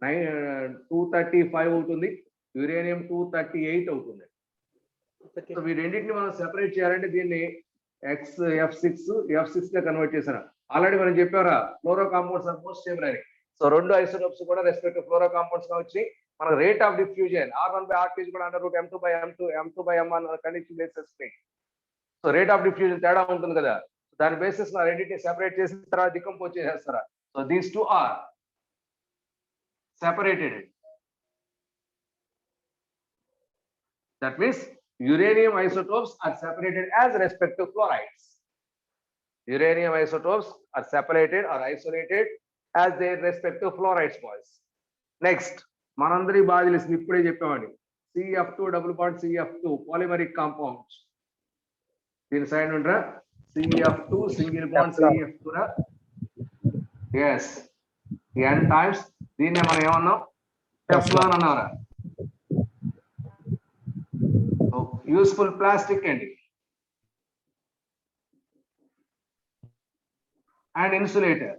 235 అవుతుంది, యురేనియం 238 అవుతుంది. సో ఈ రెండింటిని మనం సెపరేట్ చేయాలంటే దీన్ని F6 గా కన్వర్ట్ చేశాను. ఆల్రెడీ మనం చెప్పారా ఫ్లోరో కాంపౌండ్స్ ఆర్ మోస్ట్ స్టేబుల్ అని. సో రెండు ఐసోటోప్స్ కూడా రెస్పెక్ట్ ఫ్లోరో కాంపౌండ్స్ గా వచ్చి మనకు రేట్ ఆఫ్ డిఫ్యూజన్ R1/RT కూడా M2/M2 అన్న condition basis. So rate of diffusion తేడా ఉంటుంది కదా, దాని బేసిస్ నా రెండింటిని సెపరేట్ చేసిన తర్వాత డికంపోజ్ చేసేస్తారా. So these two are separated. That means uranium isotopes are separated as respect to fluorides. Uranium isotopes are separated or isolated as they respect to fluorides boys. Next, manandri baadhi listen ippude cheppamandi CF2 double bond CF2 polymeric compounds. Din side undra CF2 single bond CF2 ra. Yes, n times దీన్ని మనం ఏమన్నాం Teflon అన్నారా. Useful plastic అండి and insulator.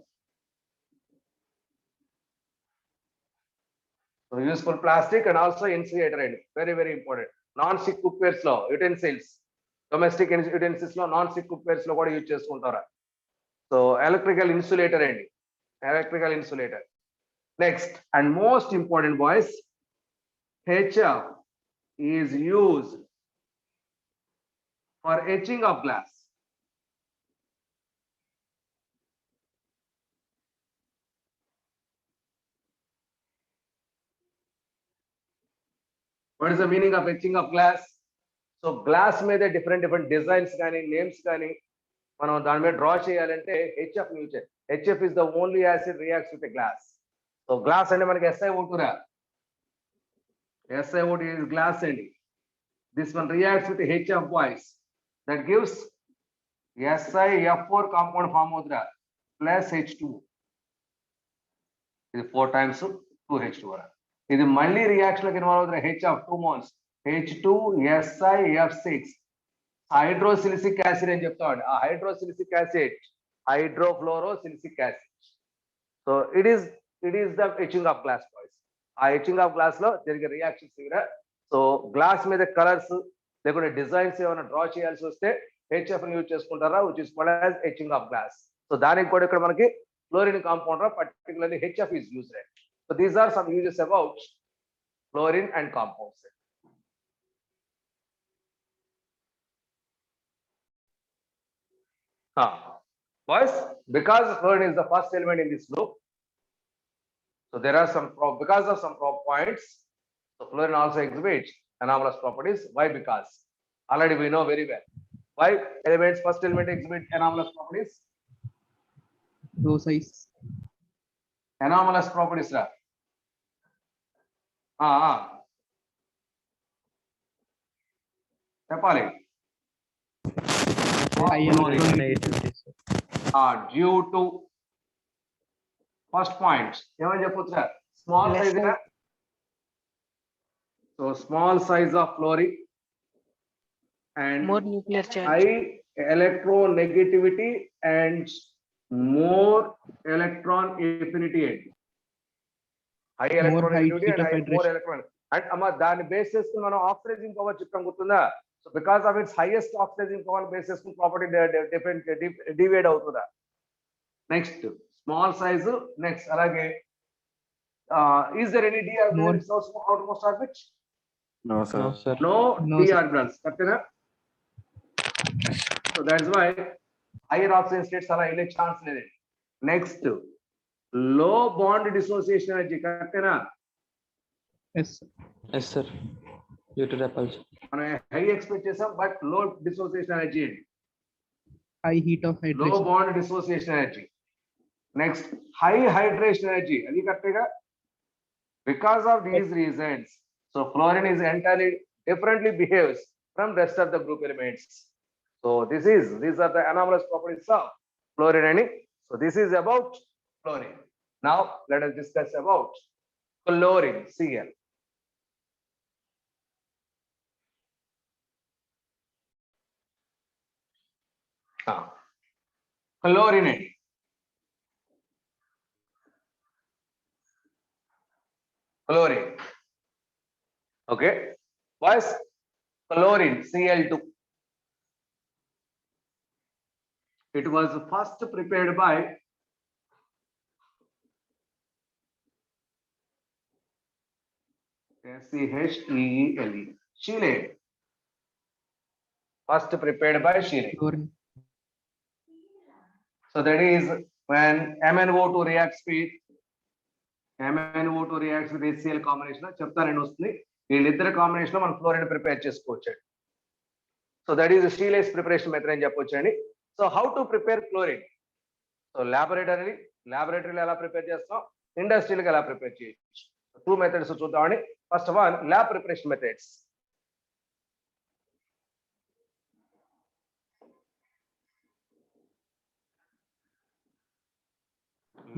Useful plastic and also insulator అండి, very very important. Non stick cookwares లో utensils, domestic utensils లో non stick cookwares లో కూడా యూజ్ చేసుకుంటారా. సో ఎలక్ట్రికల్ ఇన్సులేటర్ అండి, electrical insulator. Next and most important boys, HF is used for etching of glass. What is the meaning of etching of glass? So glass మీద different designs కానీ names కానీ మనం దాని మీద draw చేయాలంటే HF use చేయాలి. HF is the only acid reacts with a glass. So glass అంటే మనకి SiO2 రా, SiO2 is glass అండి. This one reacts with HF boys, that gives SiF4 compound form అవుతురా ప్లస్ H2. ఇది 4 times 2H2 రా. ఇది మళ్ళీ రియాక్షన్ లోకి ఇన్వాల్వ్ అవుతున్న HF 2 moles H2SiF6 హైడ్రోసిలిసిక్ యాసిడ్ అని చెప్తామండి. ఆ hydrosilicic acid hydrofluorosilicic acid. So it is the etching of glass boys. ఆ etching of glass లో జరిగే రియాక్షన్స్ దగ్గర సో గ్లాస్ మీద కలర్స్ లేకుంటే డిజైన్స్ ఏమైనా డ్రా చేయాల్సి వస్తే HF ని యూజ్ చేసుకుంటారా, which is called as etching of glass. So దానికి కూడా ఇక్కడ మనకి ఫ్లోరిన్ కాంపౌండ్ రా, particularly HF is used. So these are some uses about fluorine and compounds. Boys, because fluorine is the first element in this group, so there are some because of some points, so fluorine also exhibits anomalous properties. Why? Because already we know very well why elements first element exhibit anomalous properties. Low size. Anomalous properties ra. Chepali. Due to first point ఏమని చెప్పొచ్చురా, small size. So small size of fluorine and More nuclear charge. high electronegativity and more electron affinity. High electronegativity and more electron. And దాని basis మనం oxidising power చెప్తాం గుర్తుందా. So because of its highest oxidising power basis property divide అవుతుందా. Next small size. Next అలాగే is there any d orbitals outmost orbit? No, sir. No, sir. No No, d sir. orbitals. Correct? So that's why higher oxygen states are any chance lede. Next, low bond dissociation energy. Correct? Yes. Yes, sir. Due to repulsion. High expect chesam but low dissociation energy. High heat of Low hydration. bond dissociation energy. Next, high hydration energy. Adi correct? Because of these reasons, so fluorine is entirely differently behaves from rest of the group elements. So these are the anomalous properties of fluorine. So this is about fluorine. Now let us discuss about chlorine, Cl. Chlorinate. Chlorine. Okay. Boys, chlorine, Cl2. It was first prepared by Chlele. Chelate. First prepared by Chelate. Chlorine. So that is when MnO2 reacts with HCl combination. చెప్తానండి వస్తుంది వీళ్ళిద్దరు combination లో మనం fluoride prepare చేసుకోవచ్చు. So that is Scheele's preparation method అని చెప్పొచ్చండి. So how to prepare chlorine? సో లాబొరేటరీలో ఎలా ప్రిపేర్ చేస్తాం, ఇండస్ట్రియల్ ఎలా ప్రిపేర్ చేయొచ్చు. టూ మెథడ్స్ చూద్దామండి. First one lab preparation methods.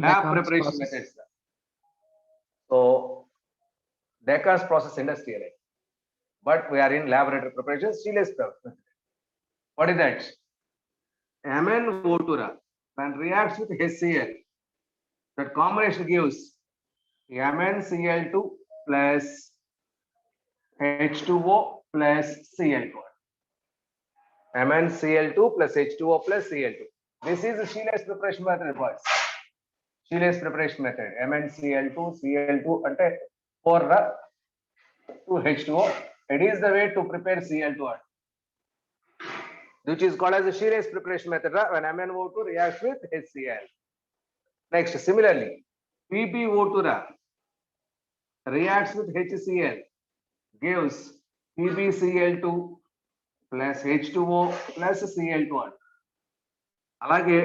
Lab preparation methods. So Deccan's process industrial, but we are in laboratory preparation. Steel's method. What is that? MnO2 when reacts with HCl, that combination gives MnCl2 plus H2O plus Cl2. MnCl2 plus H2O plus Cl2. This is the Steel's preparation method, boys. Steel's preparation method. MnCl2, Cl2 ante 4 to H2O. It is the way to prepare Cl2, which is called as the Steel's preparation method when MnO2 reacts with HCl. Next, similarly, PbO2 reacts with HCl, gives PbCl2 plus H2O plus Cl2. అలాగే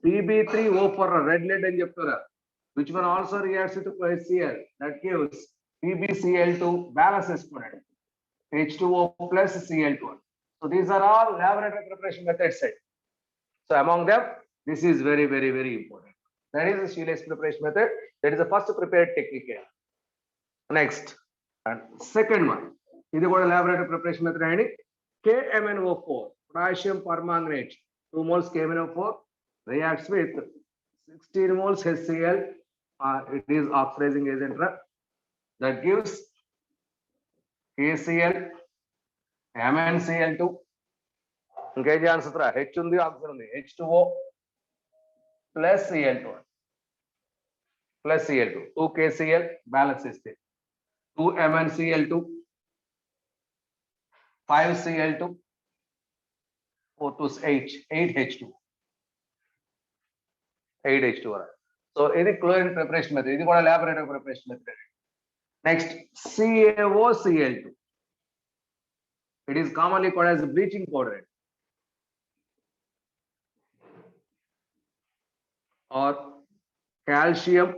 Pb3O4 red lead అని చెప్తారా, which one also reacts with HCl, that gives PbCl2 balance వేసుకోండి H2O plus Cl2. So these are all laboratory preparation methods. So among them, this is very, very, very important. That is the Steel's preparation method. That is the first prepared technique. Next, and second one, ఇది కూడా laboratory preparation method అండి. KMnO4, potassium permanganate, 2 moles KMnO4 reacts with 16 moles HCl. It is oxidizing agent that gives KCl, MnCl2. ఇంకేం చేయాల్సిందిరా, H ఉంది, oxygen ఉంది, H2O plus Cl2 plus Cl2, 2 KCl balance ఇస్తే 2 MnCl2, 5 Cl2, 4 to 8 H2, 8 H2. So ఇది chlorine preparation method. ఇది కూడా laboratory preparation method. Next, CaOCl2. It is commonly called as bleaching powder or calcium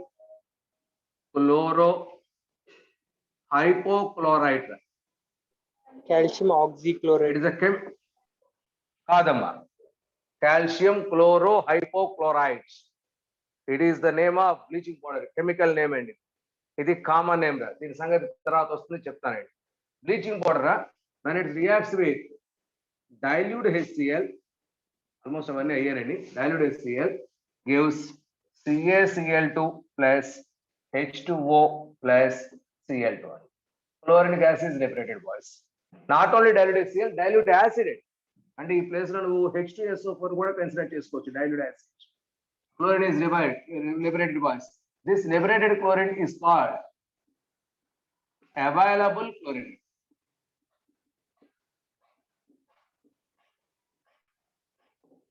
chlorohypochlorite. Calcium oxychloride. It is a కాదమ్మా, calcium chlorohypochlorite. It is the name of bleaching powder, chemical name అండి. ఇది common name రా, దీని సంగతి తర్వాత వస్తుంది చెప్తానండి. Bleaching powder when it reacts with dilute HCl, almost అవన్నీ అయ్యారండి, dilute HCl gives CaCl2 plus H2O plus Cl2. Chlorinic acid is liberated, boys. Not only dilute HCl, dilute acid అంటే ఈ ప్లేస్ లో నువ్వు H2SO4 కూడా కన్సిడర్ చేసుకోవచ్చు. dilute acid, chlorine is liberated, boys. This liberated chlorine is called available chlorine.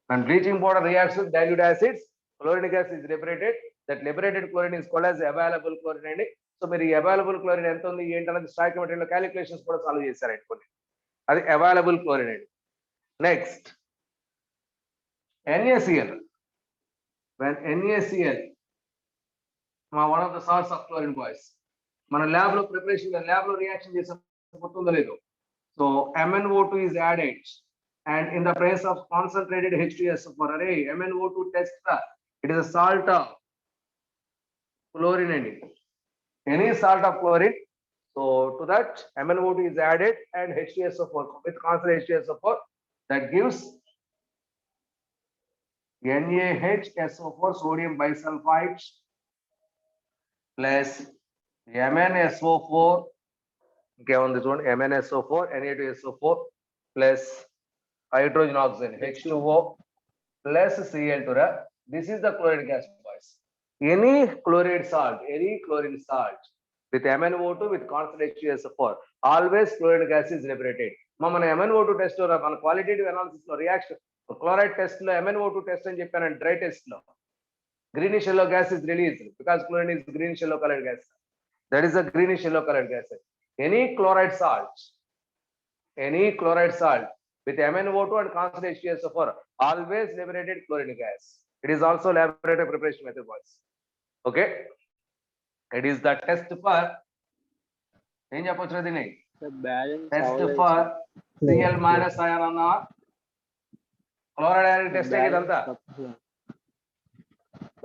When bleaching powder reacts with dilute acids, chlorinic acid is liberated. That liberated chlorine is called as available chlorine అండి. So మీరు ఈ available chlorine ఎంత ఉంది ఏంటన్నది స్టాయికియోమెట్రీలో calculations కూడా solve చేశారండి కొన్ని. అది అవైలబుల్ క్లోరిన్ అండి. Next, NaCl. When NaCl, one of the source of chlorine, boys. మన ల్యాబ్ లో ప్రిపరేషన్ ల్యాబ్ లో రియాక్షన్ చేసే గుర్తుందో లేదు. So MnO2 is added and in the presence of concentrated H2SO4, array MnO2 test, it is a salt of chlorine and any salt of chlorine. So to that MnO2 is added and H2SO4 with concentrated H2SO4 that gives NaHSO4 sodium bisulfite plus MnSO4 ఇంకేముంది చూడండి MnSO4 Na2SO4 plus hydrogen oxygen H2O plus Cl2 this is the chloride gas boys. Any chloride salt, any chlorine salt with MnO2 with constant H2SO4 always chloride gas is liberated. మన MnO2 test లో మన qualitative analysis లో reaction chloride test లో MnO2 test అని చెప్పాను dry test లో greenish yellow gas is released because chlorine is greenish yellow colored gas. That is a greenish yellow colored gas. Any chloride salt with MnO2 and constant H2SO4 always liberated chlorine gas. It is also laboratory preparation method boys. Okay, it is the test for ఏం చెప్పొచ్చు దీన్ని balance test for Cl minus ion అన్న chloride iron test ఇదంతా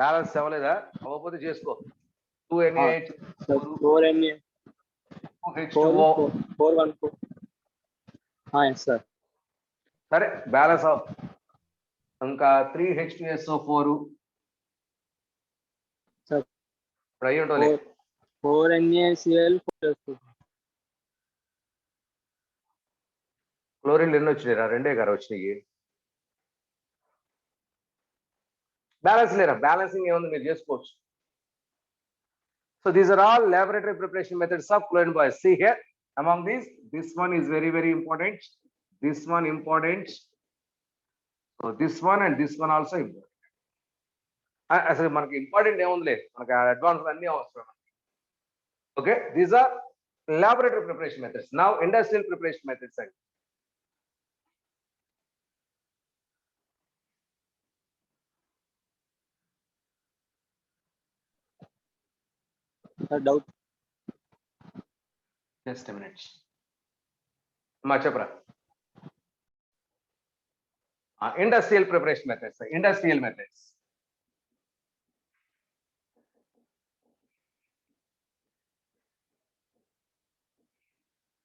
balance అవ్వలేదా అవ్వకపోతే చేసుకో 2NaH 4Na 2H2O 414 yes sir సరే balance of ఇంకా 3H2SO4 Sir. ఇప్పుడు అయ్యి ఉంటుంది 4NaCl క్లోరిన్లు ఎన్ని వచ్చినాయిరా రెండే గారు వచ్చినాయి బ్యాలెన్స్ లేరా బ్యాలెన్సింగ్ ఏముంది మీరు చేసుకోవచ్చు so these are all laboratory preparation methods of chlorine boys. See here among these this one is very very important, this one important, so this one and this one also important. అసలు మనకి important ఏముందిలే మనకి advance అన్ని అవసరం. Okay, these are laboratory preparation methods. Now industrial preparation methods. doubt Just a minute. Machapra. Industrial preparation methods. Industrial methods.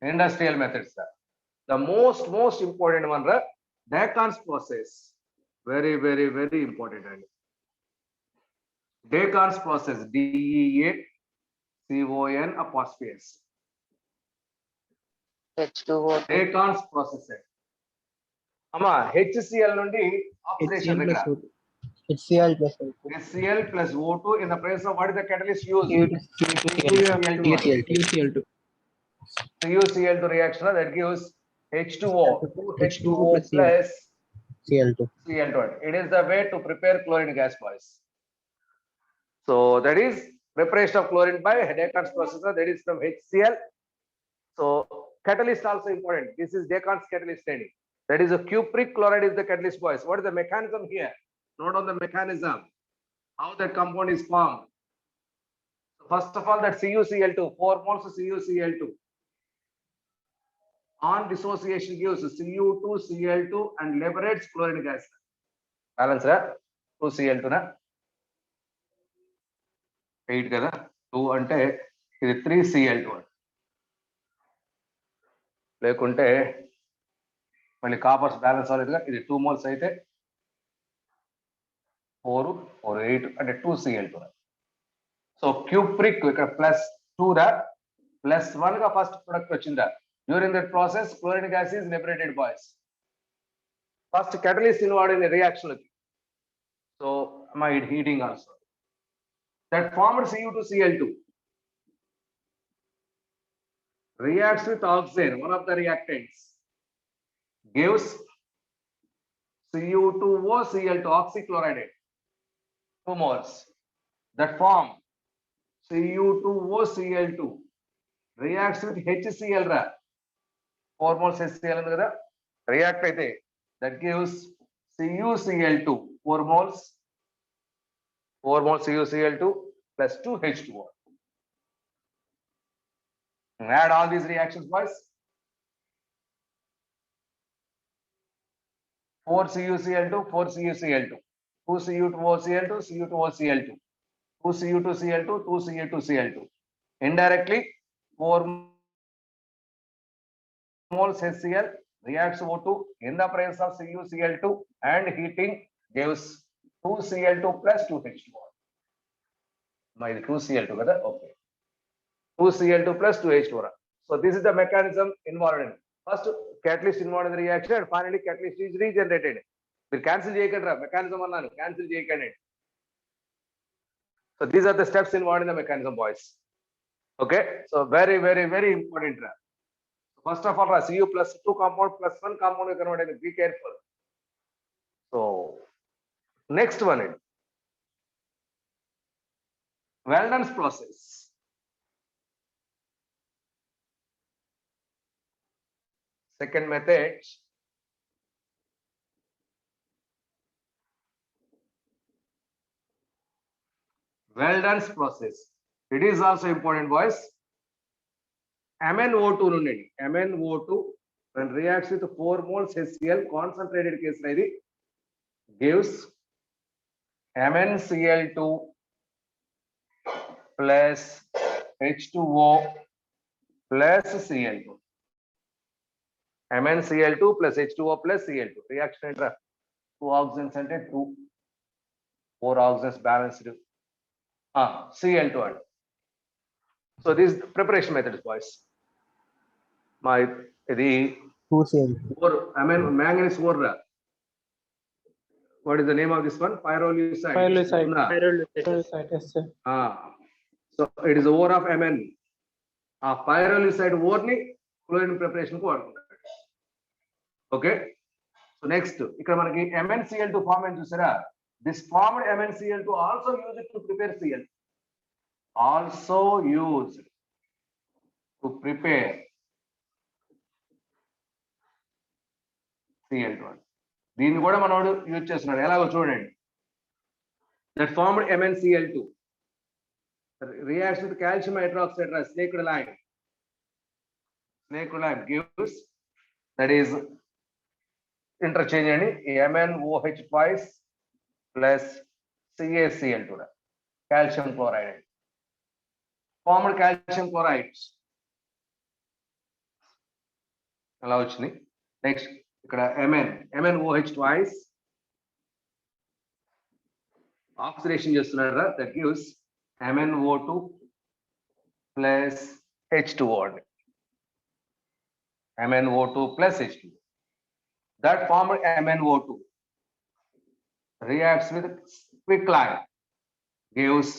Industrial methods. The most important one, Dacon's process. Very very important. Dacon's process. DEACON apostrophe S. H2O. Dacon's process. అమ్మా HCl నుండి oxidation దగ్గర HCl plus O2. HCl plus O2 in the presence of what is the catalyst used? UCl2. UCl2 reaction that gives H2O. H2O plus plus Cl2. Cl2. It is the way to prepare chlorine gas boys. So that is preparation of chlorine by Dacon's process. That is from HCl. So catalyst also important. This is Dacon's catalyst training. That is a cupric chloride is the catalyst boys. What is the mechanism here? Note on the mechanism. How that compound is formed. So first of all, that CuCl2, 4 moles of CuCl2. On dissociation gives Cu2Cl2 and liberates chlorine gas. Balance, 2Cl2 na. 8 కదా 2 అంటే ఇది 3Cl2 లేకుంటే మళ్ళీ కాపర్స్ balance అవ్వలేదుగా ఇది 2 moles అయితే 4 8 అంటే 2Cl2. So cupric ఇక్కడ +2 రా +1 గా ఫస్ట్ ప్రొడక్ట్ వచ్చిందా during that process chlorine gas is liberated boys first catalyst involved in reaction so my heating also that formed Cu2Cl2 reacts with oxygen, one of the reactants, gives Cu2OCl2 oxychloride 2 moles that form Cu2OCl2 reacts with HCl 4 moles HCl ఉంది కదా react అయితే that gives CuCl2 4 moles CuCl2 plus 2H2O. Add all these reactions, boys. 4 CuCl2, 4 CuCl2, 2 Cu2OCl2, Cu2OCl2, 2 Cu2Cl2, 2 Cu2Cl2. Indirectly, 4 moles HCl reacts O2 in the presence of CuCl2 and heating gives 2Cl2 plus 2H2O. My 2Cl2 kada? Okay. 2Cl2 plus 2H2O. So this is the mechanism involved in. First catalyst involved in the reaction and finally catalyst is regenerated. We cancel mechanism cancel. So these are the steps involved in the mechanism, boys. Okay, so very, very, very important. First of all, Cu plus 2 compound plus 1 compound you convert. Be careful. So next one is Weldon's process. Second method, Weldon's process. It is also important, boys. MnO2 nunni MnO2 when reacts with 4 moles HCl concentrated case lady gives MnCl2 plus H2O plus Cl2. MnCl2 plus H2O plus Cl2. Reaction enter 2 oxygens ante 2 4 oxygens balanced Cl2 and so this preparation methods, boys. My the 2Cl2. manganese ore. What is the name of this one? Pyrolusite. Pyrolusite. Pyrolusite. Yes, sir. So it is ore of Mn. Pyrolusite ore ni chlorine preparation ko vadukuntaru. Okay. So next ikkada manaki MnCl2 form en chusara. This formed MnCl2 also used to prepare Cl. Also used to prepare Cl2. దీన్ని కూడా మనోడు use చేస్తున్నాడు ఎలాగో చూడండి. That formed MnCl2 reacts with calcium hydroxide snaked lime. Snaked lime gives that is interchange ani MnOH twice plus CaCl2 calcium chloride. Formed calcium chlorides. అలా వచ్చింది. Next ఇక్కడ MnOH twice oxidation చేస్తున్నారా that gives MnO2 plus H2O. MnO2 plus H2O. That formed MnO2 reacts with quicklime gives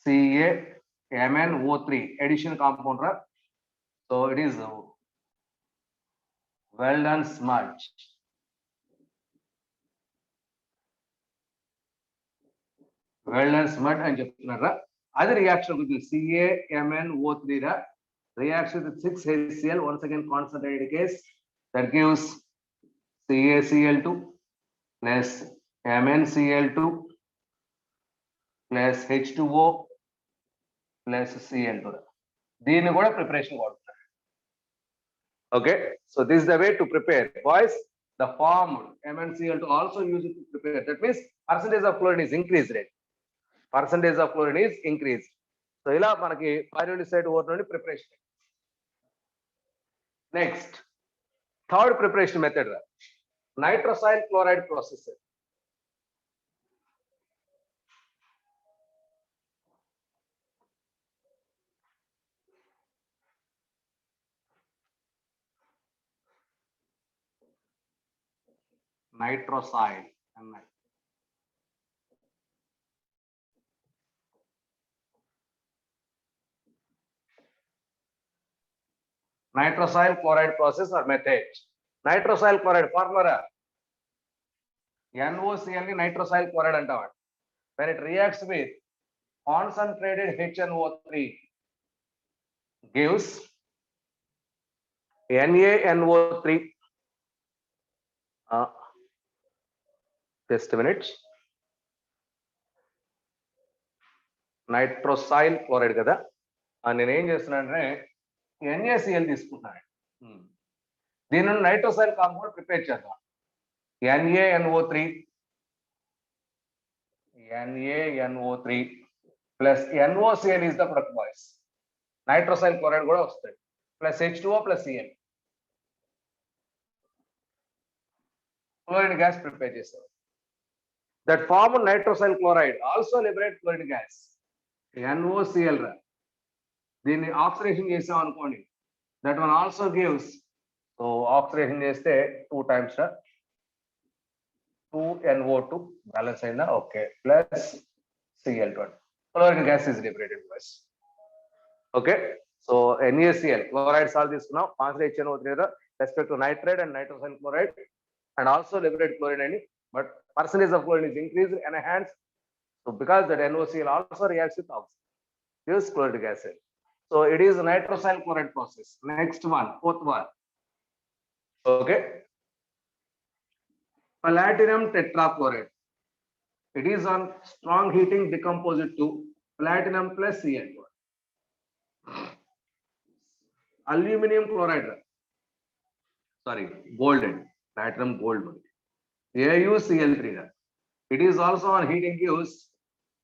CaMnO3 addition compound. So it is Weldon's smudge. Weldon's smudge అని చెప్తున్నారా అది reaction గురించి CaMnO3 reacts with 6 HCl once again concentrated case that gives CaCl2 plus MnCl2 plus H2O plus Cl2. దీన్ని కూడా preparation వాడుతున్నారు. Okay, so this is the way to prepare, boys. The formed MnCl2 also used to prepare. That means percentage of chlorine is increased. Percentage of chlorine is increased. So ఇలా మనకి pyrolusite ore నుండి preparation. Next, third preparation method, nitrosyl chloride process. Nitrosyl nitrosyl chloride process or method. Nitrosyl chloride formula NOCl ni nitrosyl chloride antavar. When it reacts with concentrated HNO3 gives NaNO3. Just a minute. Nitrosyl chloride kada నేను ఏం చేస్తున్నానంటే NaCl తీసుకుంటున్నాను. దీని నుండి నైట్రోసైల్ compound prepare చేద్దాం. NaNO3 plus NOCl is the product, boys. Nitrosyl chloride కూడా వస్తుంది plus H2O plus Cl. Chlorine gas prepare చేస్తాం. that form nitrosyl chloride also liberate chlorine gas. NOCl రా. దీన్ని ఆక్సిడేషన్ చేసాం అనుకోండి, that one also gives, so oxidation చేస్తే 2 times 2NO2 balance అయిందా, okay, plus Cl2, chlorine gas is liberated plus. Okay, so NaCl chloride salt తీసుకున్నాం, concentrate HNO3 respect to nitrate and nitrosyl chloride and also liberate chlorine any, but percentage of chlorine is increased, enhanced, so because that NOCl also reacts with oxygen, gives chloric acid. So it is nitrosyl chloride process. Next one, fourth one. Okay. Platinum tetrachloride. It is on strong heating decomposed to platinum plus Cl. Aluminum chloride. Sorry, golden. Platinum gold. AuCl3. It is also on heating gives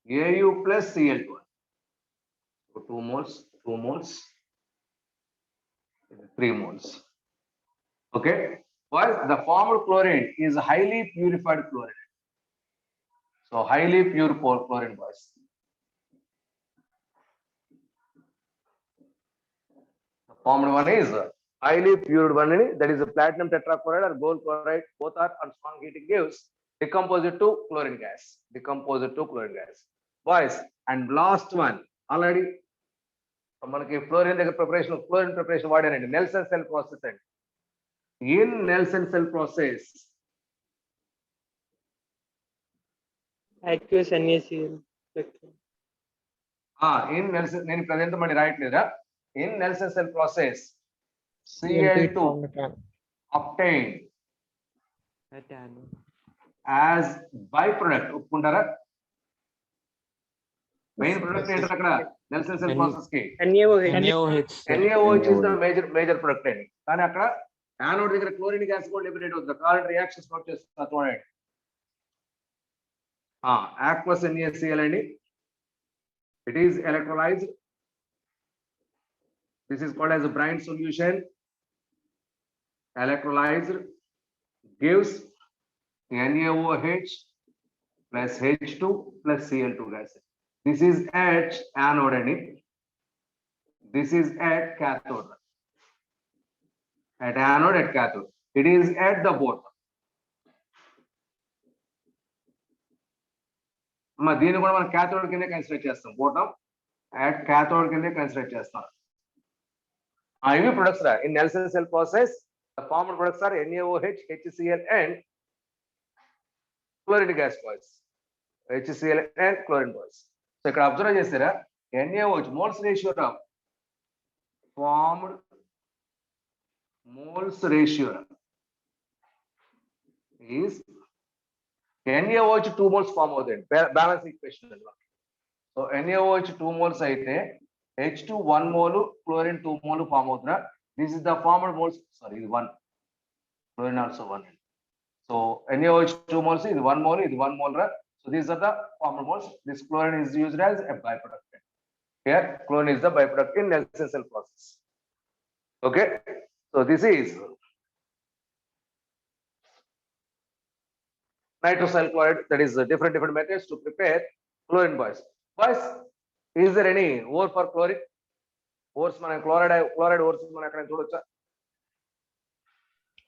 Au plus Cl2. So 2 moles, 3 moles. Okay. While the formed chlorine is highly purified chlorine. So highly pure chlorine boys. The formed one is highly pure one, that is a platinum tetrachloride or gold chloride. Both are on strong heating gives decomposed to chlorine gas. Boys, and last one already. మనకి fluorine దగ్గర preparation వాడానండి, Nelson cell process అండి. In Nelson cell process aqueous NaCl. In Nelson, నేను present మళ్ళీ రాయట్లేదా, in Nelson cell process Cl2 obtained as byproduct. ఒప్పుకుంటారా? Main product ఏంటంటే అక్కడ నెల్సన్ సెల్ ప్రాసెస్ కి NaOH is the major product అండి. కానీ అక్కడ యానోడ్ దగ్గర క్లోరిన్ గ్యాస్ కూడా లిబరేట్ అవుతుంది. కావాలంటే రియాక్షన్స్ నోట్ చేస్తున్నా చూడండి. aqueous NaCl అండి, it is electrolyzed. This is called as a brine solution. Electrolyzed gives NaOH plus H2 plus Cl2 gas. This is at anode and this is at cathode. At anode, at cathode. It is at the bottom. దీన్ని కూడా మనం cathode కింద consider చేస్తాం. Bottom at cathode కింద consider చేస్తాం. ఇవి products రా. In Nelson cell process, the formed products are NaOH, HCl and chlorine gas boys. HCl and chlorine boys. So ఇక్కడ అబ్జర్వ్ చేస్తారా, NaOH moles ratio of formed moles ratio is NaOH 2 moles form అవుతుంది. Balance equation అన్నమాట. So NaOH 2 moles అయితే H2 1 mole, chlorine 2 mole form అవుతున్నా. This is the formed moles, sorry, ఇది 1, chlorine also 1. So NaOH 2 moles, ఇది 1 mole, ఇది 1 mole. So these are the formed moles. This chlorine is used as a byproduct. Here chlorine is the byproduct in Nelson cell process. Okay, so this is nitrosyl chloride. That is different methods to prepare chlorine boys. Boys, is there any ore for chlorine? Ores మన chloride ores మనం ఎక్కడ చూడొచ్చా?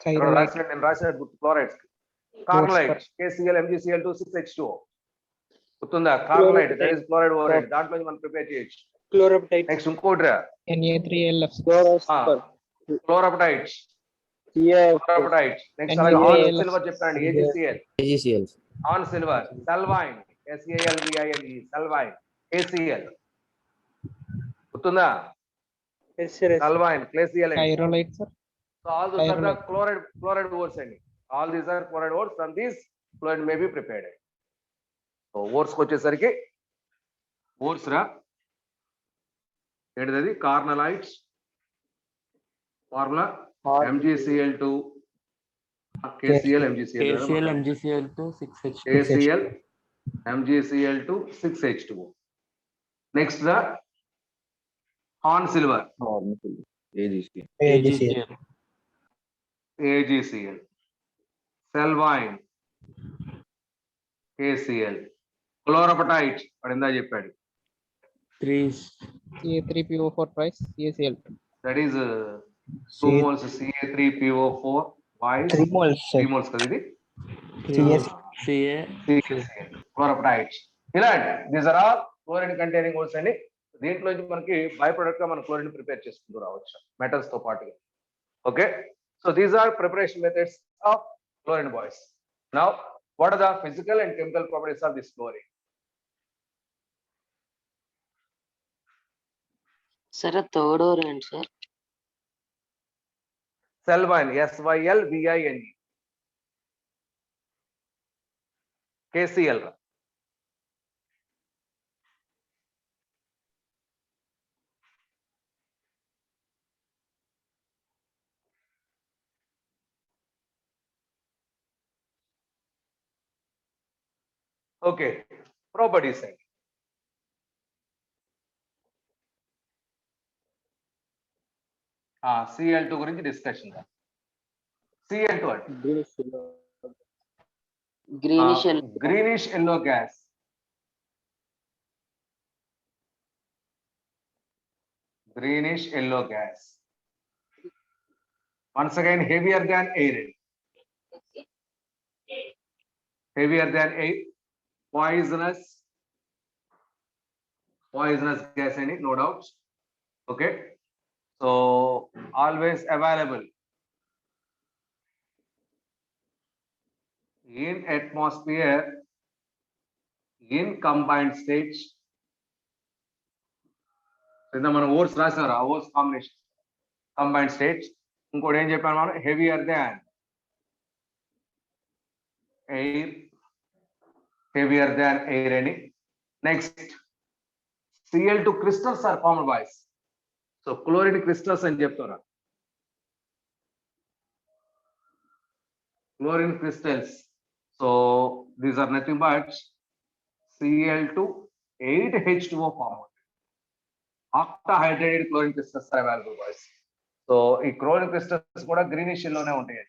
నేను రాసిన chlorides. Carnallite, KCl, MgCl2, 6H2O. గుర్తుందా? Carnallite, that is chloride ore. దాంట్లో మనం prepare చేయొచ్చు. Chloroptyte. నెక్స్ట్ ఇంకోటి రా, Na3LF. chlorapatite. నెక్స్ట్ అలాగే ఆన్ సిల్వర్ చెప్పండి, AgCl. Horn silver, sylvine, SALVINE, sylvine, KCl. గుర్తుందా? సల్వైన్, KCl. Chirolite, sir. So all those are the chloride ores అండి. All these are chloride ores. From these chlorine may be prepared. So ores వచ్చేసరికి ores రా ఏంటిది, కార్నలైట్స్ formula MgCl2, KCl, MgCl2, 6H2. KCl, MgCl2, 6H2O. Next the horn silver, AgCl, Salvine, KCl. Chlorapatite వాడు ఇందా చెప్పాడు. 3. Ca3PO4 twice CaCl2. That is 2 moles Ca3PO4 twice 3 moles, sir. 3 moles కదా ఇది. Cs. CA. CaCl. Chlorapatite. ఇలాంటి these are all chlorine containing ores అని దీంట్లో నుంచి మనకి బై ప్రొడక్ట్ గా మనం క్లోరిన్ ప్రిపేర్ చేసుకుంటూ రావచ్చు మెటల్స్ తో పాటుగా. Okay, so these are preparation methods of chlorine boys. Now what are the physical and chemical properties of this chlorine? Sir, a third variant, sir. Sylvine, Sylvine. KCl. Okay, properties. Cl2 గురించి discussion. Cl2 అంటే greenish yellow gas. Greenish yellow gas. Once again, heavier than air. Heavier than air. Poisonous gas, any no doubt. Okay, so always available in atmosphere in combined stage. కింద మనం ఓర్స్ రాసారు, ఆ ఓర్స్ combination combined states. ఇంకోటి ఏం చెప్పాను మనం, heavier దాన్ air, heavier దాన్ air అని. Next Cl2 crystals are formed by, so chlorine crystals అని చెప్తారా, chlorine crystals. So these are nothing but Cl2 8H2O formed. Octahydrated chlorine crystals are available, boys. So ఈ chlorine crystals కూడా greenish లోనే ఉంటాయి.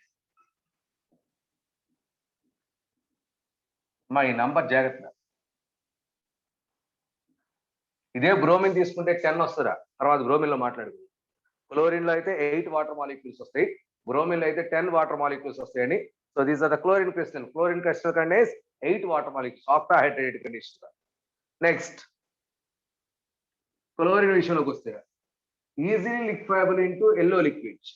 మా ఈ number జాగ్రత్త. ఇదే బ్రోమిన్ తీసుకుంటే 10 వస్తుందా, తర్వాత బ్రోమిన్ లో మాట్లాడుకుందాం. క్లోరిన్ లో అయితే 8 వాటర్ మాలిక్యూల్స్ వస్తాయి, బ్రోమిన్ లో అయితే 10 వాటర్ మాలిక్యూల్స్ వస్తాయని. So these are the chlorine crystal. Chlorine crystal contains 8 water molecules, octahydrated condition. Next chlorine విషయంలోకి వస్తే easily liquefiable into yellow liquid.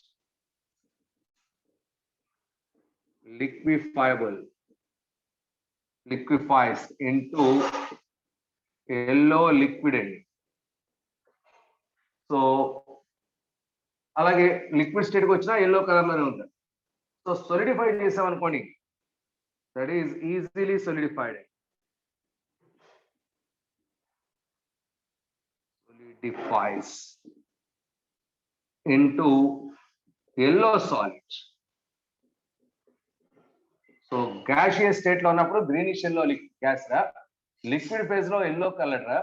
liquefies into yellow liquid అండి. సో అలాగే లిక్విడ్ స్టేట్కి వచ్చినా ఎల్లో కలర్ లోనే ఉంటుంది. సో సొలిడిఫై చేసామనుకోండి, that is easily solidified. solidifies into yellow solid. So gaseous state లో ఉన్నప్పుడు గ్రీనిష్ ఎల్లో గ్యాస్ రా, లిక్విడ్ ఫేజ్ లో ఎల్లో కలర్ రా,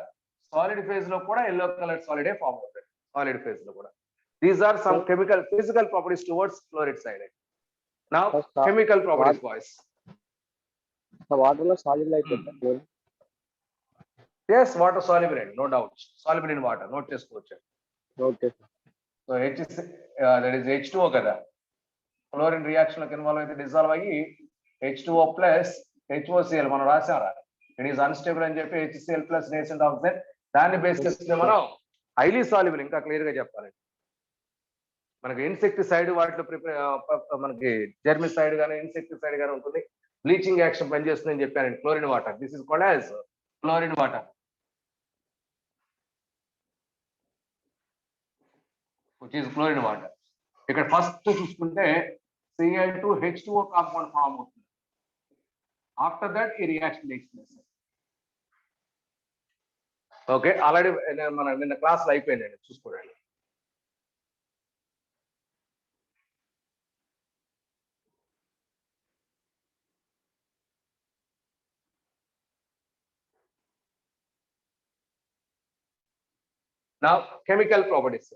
సాలిడ్ ఫేజ్ లో కూడా ఎల్లో కలర్ సాలిడే ఫామ్ అవుతుంది. సాలిడ్ ఫేజ్ లో కూడా these are some chemical physical properties towards chloride side. Now chemical properties boys. Water లో సాల్యుబుల్ అయిపోతుంది. yes, water soluble అండి, no doubt, soluble in water, note చేసుకోవచ్చు. Okay, so that is H2O కదా, chlorine reaction లోకి involve అయితే dissolve అయ్యి H2O plus HOCl మనం రాసారా, it is unstable అని చెప్పి HCl ప్లస్ నేసెంట్ ఆక్సైడ్, దాన్ని బేస్ చేసుకుంటే మనం హైలీ సాల్యుబుల్. ఇంకా క్లియర్ గా చెప్పాలండి, మనకి ఇన్సెక్టిసైడ్ వాటిలో మనకి జెర్మిసైడ్ గానీ ఇన్సెక్టిసైడ్ గానీ ఉంటుంది, బ్లీచింగ్ యాక్షన్ పనిచేస్తుందని చెప్పానండి. Chlorine water, this is called as chlorine water, which is chlorine water. ఇక్కడ ఫస్ట్ చూసుకుంటే Cl2H2O కాంపౌండ్ ఫామ్ అవుతుంది. ఆఫ్టర్ దట్ ఈ reaction takes place. Okay, already మన నిన్న క్లాస్ లో అయిపోయిందండి, చూసుకోండి. Now chemical properties.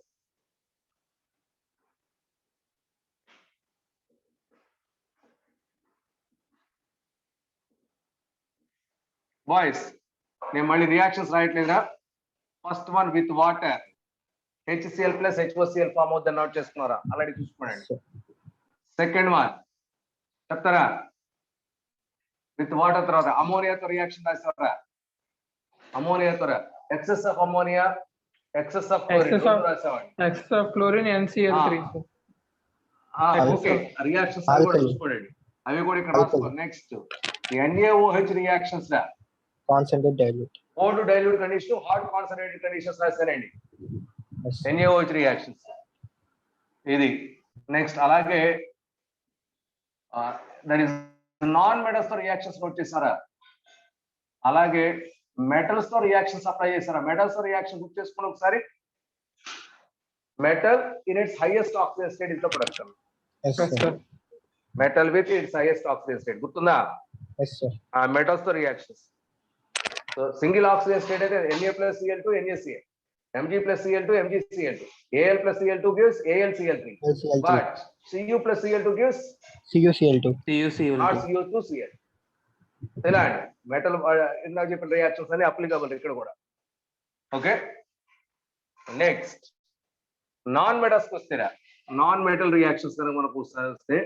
బాయ్స్ నేను మళ్ళీ రియాక్షన్స్ రాయట్లేదురా. First one with water HCl plus HOCl form అవుతుందని నోట్ చేసుకున్నారా? ఆల్రెడీ చూసుకోండి. సెకండ్ వన్ చెప్తారా? విత్ వాటర్ తర్వాత అమోనియాతో రియాక్షన్ రాస్తారా? అమోనియాతో excess of ammonia, excess of chlorine రాసేవాడి. excess of chlorine NCl3 sir. Okay, reactions అవి కూడా చూసుకోండి, అవి కూడా ఇక్కడ రాసుకోండి. నెక్స్ట్ NaOH రియాక్షన్స్ రా Concentrate dilute. Cold dilute condition, hot concentrated conditions రాస్తారండి. NaOH రియాక్షన్స్ ఇది. నెక్స్ట్ అలాగే దట్ ఈస్ నాన్ మెటల్స్ తో రియాక్షన్స్ నోట్ చేశారా? అలాగే మెటల్స్ తో రియాక్షన్స్ అప్లై చేశారా? మెటల్స్ తో రియాక్షన్ బుక్ చేసుకుని ఒకసారి. Metal in it's highest oxygen state is the production. Yes Yes sir. sir. Metal with its highest oxygen state గుర్తుందా? Yes sir. Metals తో reactions. So single oxygen state అయితే Na plus Cl2 NaCl, Mg plus Cl2 MgCl2, Al plus Cl2 gives AlCl3, LCl3. but Cu plus Cl2 gives CuCl2. not CuCl2. CO2Cl. ఇలా అండి metal ఇందాక చెప్పిన reactions అన్ని applicable ఇక్కడ కూడా. Okay, next non metals వస్తేరా, non metal reactions కనుక మనకు వస్తే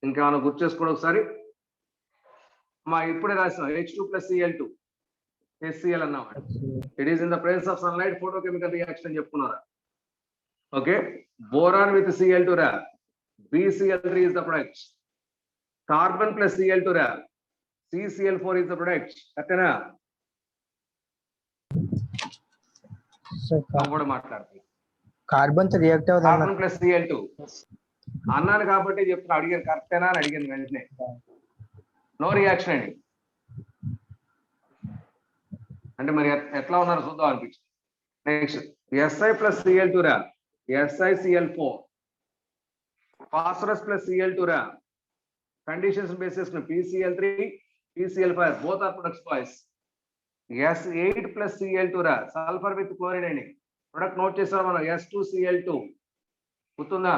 ఇంకా మనం గుర్తు చేసుకోవడం ఒకసారి. ఇప్పుడే రాసాం H2 plus Cl2 HCl అన్నమాట. It is in the presence of sunlight photochemical reaction అని చెప్పుకున్నారా? ఓకే, బోరాన్ విత్ Cl2 రా BCl3 is the product. Carbon plus Cl2 రా CCl4 is the product. కరెక్టేనా? Sir, కూడా మాట్లాడుతుంది. carbon తో రియాక్ట్ అవుతుంది. Carbon plus Cl2 అన్నాను కాబట్టి చెప్తున్నా, అడిగాను కరెక్టేనా అని అడిగాను వెంటనే. నో రియాక్షన్ అండి. అంటే మరి ఎట్లా ఉన్నారు చూద్దాం అనిపించింది. నెక్స్ట్ Si plus Cl2 రా SiCl4, phosphorus plus Cl2 రా conditions basis PCl3 PCl5 both are products boys. S8 plus Cl2 రా sulfur with chlorine అండి. ప్రొడక్ట్ నోట్ చేసాం మనం S2Cl2 గుర్తుందా?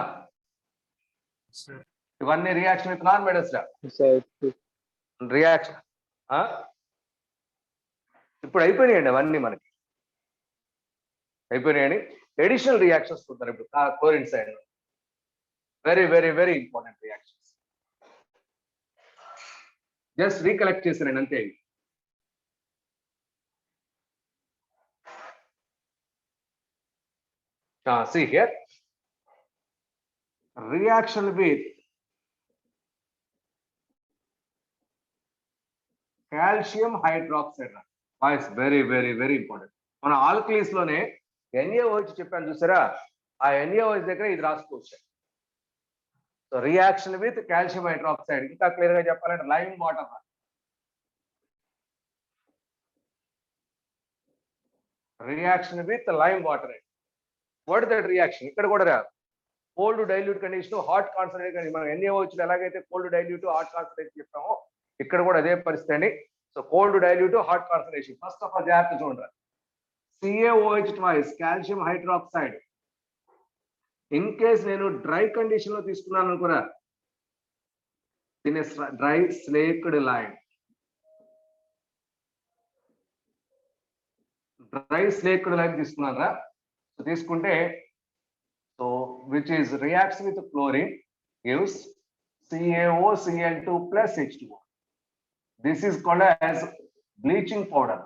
ఇవన్నీ రియాక్షన్ విత్ నాన్ మెటల్స్ రా రియాక్షన్. ఇప్పుడు అయిపోయినాయండి అవన్నీ మనకి అయిపోయినాయండి. ఎడిషనల్ రియాక్షన్స్ చూద్దాం ఇప్పుడు chlorine side. Very very very important reactions. Just recollect చేశానండి అంతే. See here, reaction with calcium hydroxide is very very very important. మన ఆల్కలీస్ లోనే NaOH చెప్పాను చూసారా? ఆ NaOH దగ్గర ఇది రాసుకోవచ్చు. So reaction with calcium hydroxide. ఇంకా క్లియర్ గా చెప్పాలంటే lime water. Reaction with lime water. What that reaction? ఇక్కడ కూడా cold dilute condition, hot concentrate condition. మనం NaOH లో ఎలాగైతే కోల్డ్ డైల్యూట్ హాట్ కాన్సన్ట్రేట్ చెప్పామో ఇక్కడ కూడా అదే పరిస్థితి అండి. So cold dilute hot concentration. First of all జాగ్రత్త చూడండి. CaOH twice calcium hydroxide. In case నేను డ్రై కండిషన్ లో తీసుకున్నాను అనుకున్నా, దీని dry slaked lime. Dry slaked lime తీసుకున్నారా? సో తీసుకుంటే so which is reacts with chlorine gives CaOCl2 plus H2O. This is called as bleaching powder.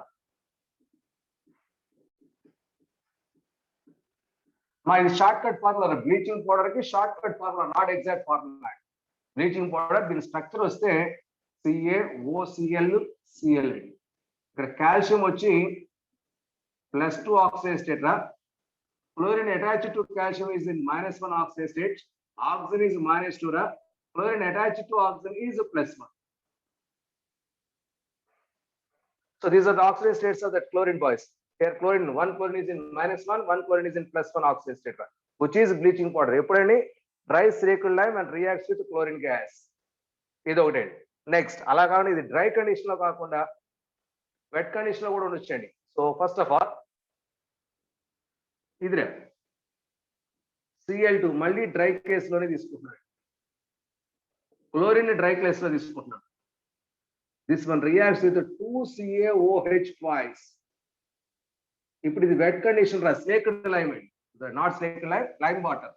My shortcut formula, bleaching powder ki shortcut formula, not exact formula. Bleaching powder din structure vaste CaOCl Cl. ఇక్కడ calcium వచ్చి +2 oxide state ra. Chlorine attached to calcium is in -1 oxide state. Oxygen is -2 ra. Chlorine attached to oxygen is +1. So these are the oxide states of the chlorine boys. Here chlorine, one chlorine is in -1, one chlorine is in +1 oxide state, which is bleaching powder. ఎప్పుడైనా dry slaked lime and reacts with chlorine gas. ఇది ఒకటి. Next అలా కాకుండా ఇది dry condition లో కాకుండా wet condition లో కూడా ఉండొచ్చండి. సో ఫస్ట్ ఆఫ్ ఆల్ ఇదిరే Cl2 మళ్ళీ డ్రై కేసులోనే తీసుకుంటున్నాడు. క్లోరిన్ డ్రై కేసులో తీసుకుంటున్నాడు. This one reacts with 2CaOH twice. ఇప్పుడు ఇది వెట్ కండిషన్ రా, slaked lime, not slaked lime, lime water.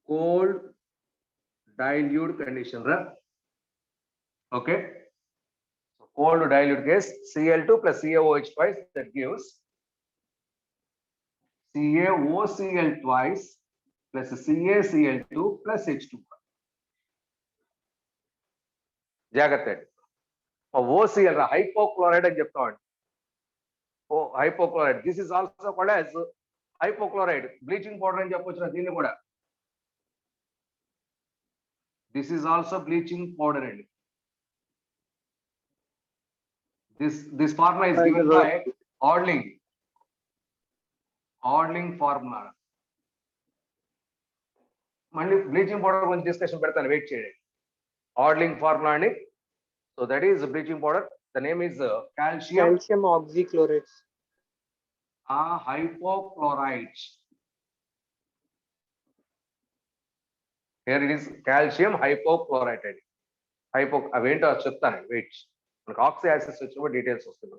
Cold dilute condition రా. Okay, cold dilute gas Cl2 plus CaOH twice, that gives CaOCl twice plus CaCl2 plus H2. జాగ్రత్త, OCl రా, hypochloride అని చెప్తామండి. ఓ hypochloride, this is also called as hypochloride. Bleaching powder అని చెప్పొచ్చు దీన్ని కూడా. This is also bleaching powder అండి. This formula is given by Orling formula. మళ్ళీ బ్లీచింగ్ పౌడర్ గురించి డిస్కషన్ పెడతాను, వెయిట్ చేయండి. Orling formula అండి. So that is bleaching powder. The name is calcium oxychlorate. Hypochlorite. Here it is calcium hypochlorite. అవేంటో చెప్తాను, wait. మనకు oxy acids వచ్చినప్పుడు details వస్తుంది.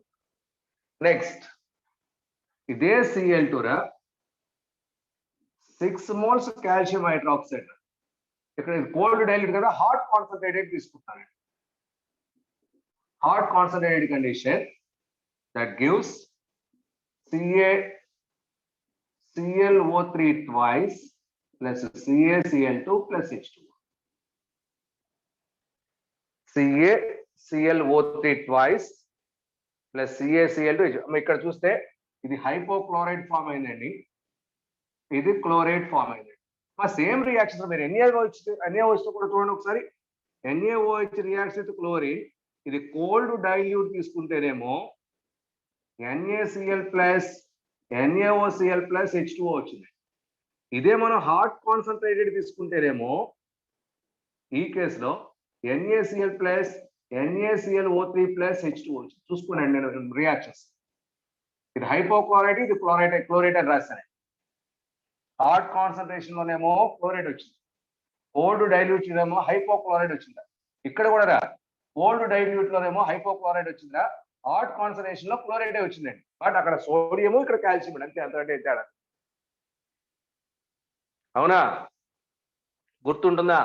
నెక్స్ట్ ఇదే Cl2 రా, 6 moles కాల్షియం హైడ్రాక్సైడ్. ఇక్కడ కోల్డ్ డైల్యూట్ కదా, హాట్ కాన్సన్ట్రేటెడ్ తీసుకుంటాను. Hot concentrated condition that gives CaClO3 twice plus CaCl2 plus H2. CaClO3 twice plus CaCl2. ఇక్కడ చూస్తే ఇది హైపోక్లోరైడ్ ఫామ్ అయిందండి, ఇది క్లోరైడ్ ఫామ్ అయిందండి. మా సేమ్ రియాక్షన్ మీరు NaOH తో కూడా చూడండి ఒకసారి. NaOH reacts with chlorine. ఇది కోల్డ్ డైల్యూట్ తీసుకుంటేనేమో NaCl plus NaOCl plus H2O వచ్చింది. ఇదే మనం హాట్ కాన్సన్ట్రేటెడ్ తీసుకుంటేనేమో ఈ కేసులో NaCl plus NaClO3 plus H2O వచ్చింది. చూసుకోండి నేను రియాక్షన్స్. ఇది హైపోక్లోరైడ్, ఇది క్లోరైడ్ అని రాస్తాను. హాట్ కాన్సన్ట్రేషన్ లోనేమో క్లోరైడ్ వచ్చింది, కోల్డ్ డైల్యూట్ ఏమో హైపోక్లోరైడ్ వచ్చిందా. ఇక్కడ కూడా రా, కోల్డ్ డైల్యూట్ లోనేమో హైపోక్లోరైడ్ వచ్చిందా, హాట్ కాన్సన్ట్రేషన్ లో క్లోరైడే వచ్చిందండి. బట్ అక్కడ సోడియము, ఇక్కడ కాల్షియం అంతే, అంతకంటే తేడా. అవునా, గుర్తుంటుందా?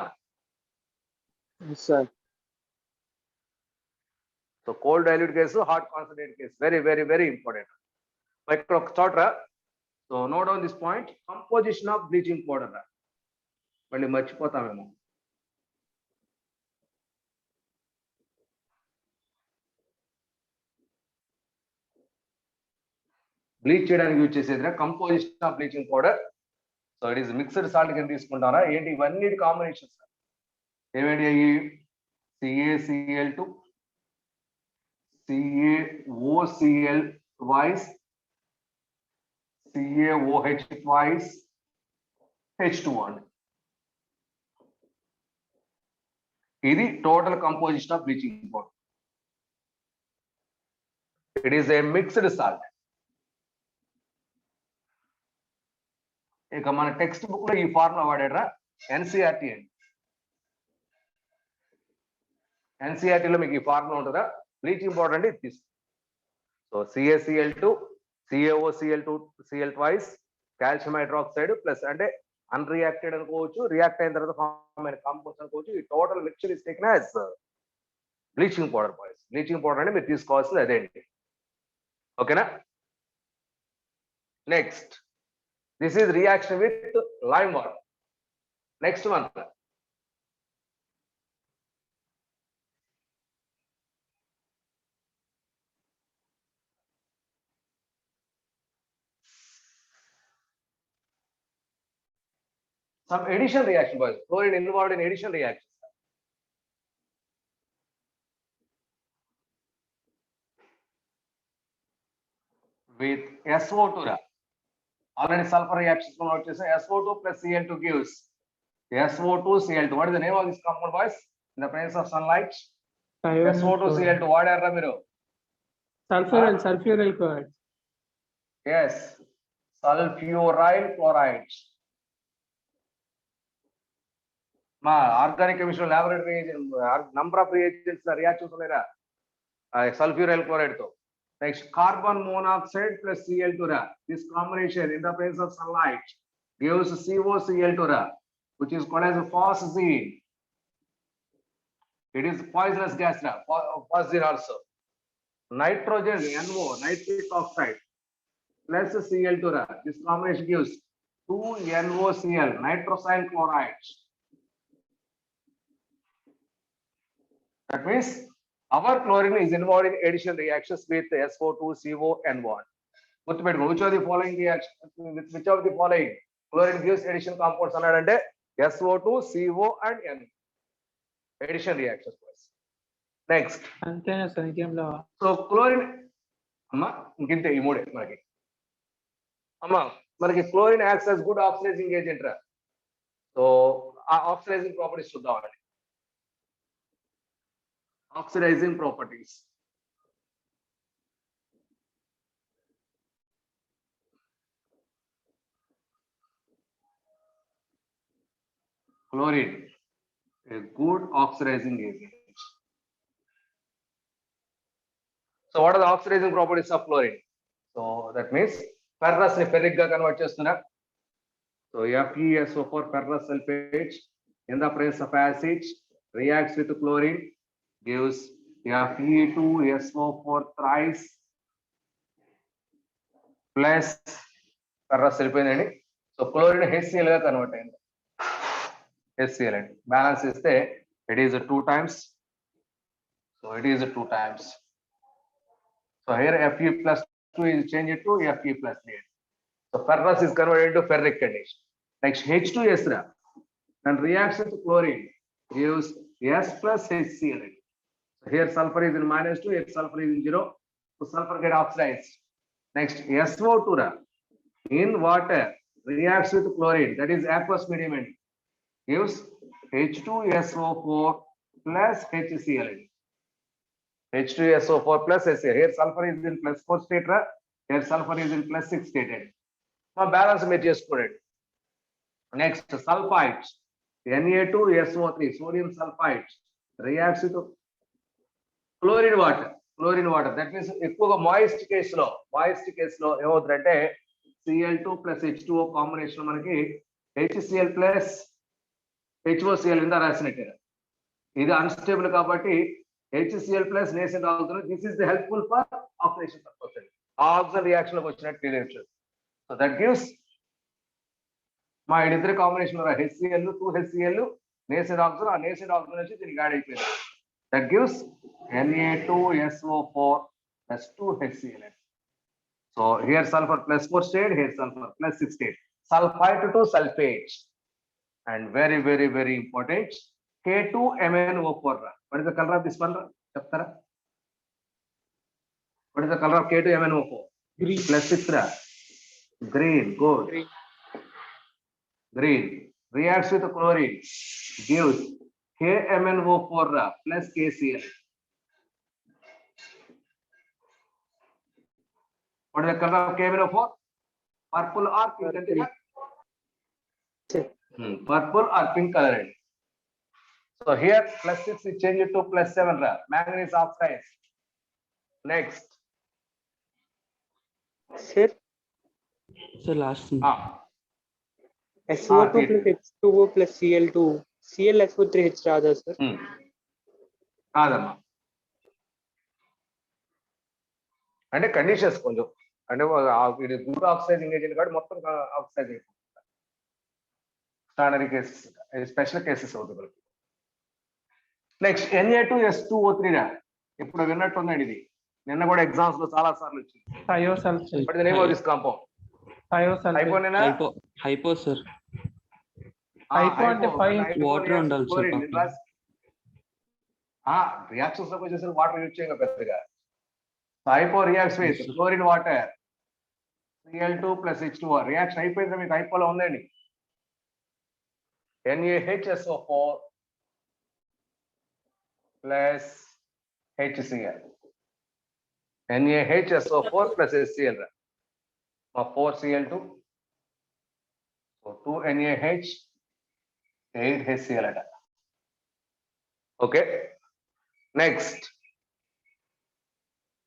సో cold dilute case, hot concentrate case, very very very important. ఇక్కడ ఒక చోట, so note down this point, composition of bleaching powder. మళ్ళీ మర్చిపోతామేమో. బ్లీచ్ చేయడానికి యూజ్ చేసేది composition of bleaching powder. So it is mixed salt కింద తీసుకుంటారా ఏంటి? ఇవన్నీ కాంబినేషన్స్ ఏమేంటి అయ్యి? CaCl2, CaOCl twice, CaOH twice, H2O. ఇది total composition of bleaching powder. It is a mixed salt. ఇక మన టెక్స్ట్ బుక్ లో ఈ ఫార్ములా వాడారా, NCERT అండి. NCERT లో మీకు ఈ ఫార్ములా ఉంటుందా? బ్లీచింగ్ పౌడర్ అంటే ఇది తీసుకో. So CaCl2, CaOCl2 Cl twice, calcium hydroxide plus అంటే అన్రియాక్టెడ్ అనుకోవచ్చు, రియాక్ట్ అయిన తర్వాత ఫార్మ్ అయిన కాంపౌండ్స్ అనుకోవచ్చు. ఈ total mixture is taken as bleaching powder boys. Bleaching powder అంటే మీరు తీసుకోవాల్సింది అదే అండి. ఓకేనా? Next, this is reaction with lime water. Next one. Some addition reaction, boys. Chlorine involved in addition reactions. With SO2. Already sulfur reactions note చేసా. SO2 plus Cl2 gives SO2 Cl2. What is the name of this compound, boys? In the presence of sunlight. SO2 Cl2 వాడారా మీరు? sulfuryl chloride. Yes, sulfuryl chloride. మా organic chemistry laboratory number of reagents reactions ఉన్నాయిరా సల్ఫ్యూరైల్ chloride తో. Next carbon monoxide plus Cl2 రా. This combination in the presence of sunlight gives COCl2 రా, which is called as a phosgene. It is poisonous gas రా, phosgene also. Nitrogen NO, nitric oxide plus Cl2 రా. This combination gives 2NOCl, nitrosyl chloride. That means our chlorine is involved in addition reactions with SO2, CO, and N1. Which of the following reactions? Which of the following chlorine gives addition compounds? Anadante SO2, CO, and N. Addition reactions. Next. అంతేనా sir ఇంకేంలో? So chlorine అమ్మా ఇంకింతే ఈ మూడే మనకి. అమ్మా మనకి chlorine acts as good oxidizing agent రా. So ఆ oxidizing properties చూద్దామండి. Oxidizing properties. Chlorine, a good oxidizing agent. So what are the oxidizing properties of chlorine? So that means ferrous ni ferric ga convert chestunna. So FeSO4 ferrous sulfate in the presence of acid reacts with chlorine, gives Fe2SO4 thrice plus ferrous sulfate. So chlorine HCl ga convert ayindi. HCl and balance is there. It is a 2 times. So it is a 2 times. So here Fe plus 2 is changed to Fe plus 3. So ferrous is converted into ferric condition. Next H2S and reacts with chlorine gives S plus HCl. So here sulfur is in -2, here sulfur is in 0. So sulfur get oxidized. Next SO2 in water reacts with chlorine, that is aqueous medium, and gives H2SO4 plus HCl. H2SO4 plus HCl. Here sulfur is in +4 state, here sulfur is in +6 state. Now balance may just put it. Next sulfite, Na2SO3, sodium sulfite reacts with chlorine water. That means ఎక్కువగా moist case లో ఏమవుతుందంటే Cl2 plus H2O combination మనకి HCl plus HOCl ఇందా రాసినట్టే. ఇది unstable కాబట్టి HCl plus nascent oxidation. This is the helpful for oxidation purpose. Oxidation reaction లోకి వచ్చినట్టు తెలియచ్చు. So that gives మా ఇద్దరు కాంబినేషన్ లో HCl 2 HCl nascent oxidation, ఆ nascent oxidation నుంచి దీనికి యాడ్ అయిపోయింది. That gives Na2SO4 plus 2 HCl. So here sulfur +4 state, here sulfur +6 state. Sulfite to sulfate. And very, very, very important, K2MnO4. What is the color of this one? Chaptara. What is the color of K2MnO4? Green. +6 green. Good. Green reacts with chlorine, gives KMnO4 plus KCl. What is the color of KMnO4? Purple or pink? Purple or pink color. So here +6 is changed to +7. Manganese oxide. Next. Sir. So last. SO2 plus H2O plus Cl2. ClSO3H రాదా sir? కాదమ్మా. అంటే conditions కొంచెం అంటే ఇది good oxidising agent కాబట్టి మొత్తం oxidise అయిపోతుంది. Standard cases, special cases అవుతుంది. నెక్స్ట్ Na2S2O3 ఇప్పుడు విన్నట్టుందండి. ఇది నిన్న కూడా ఎగ్జామ్స్ లో చాలా సార్లు వచ్చింది. Thiosulphate. What is the name of this compound? Thiosulphate. Hypo sir. Hypo అంటే 5 వాటర్ ఉండాలి సార్. రియాక్షన్స్ లోకి వచ్చేసరికి వాటర్ యూజ్ చేయంగా పెద్దగా. Hypo reacts with chlorine water Cl2 plus H2O. Reaction అయిపోయింది మీకు హైపోలో ఉందండి. NaHSO4 plus HCl. NaHSO4 plus HCl. 4 Cl2. So 2 NaH 8 HCl at. Okay. Next.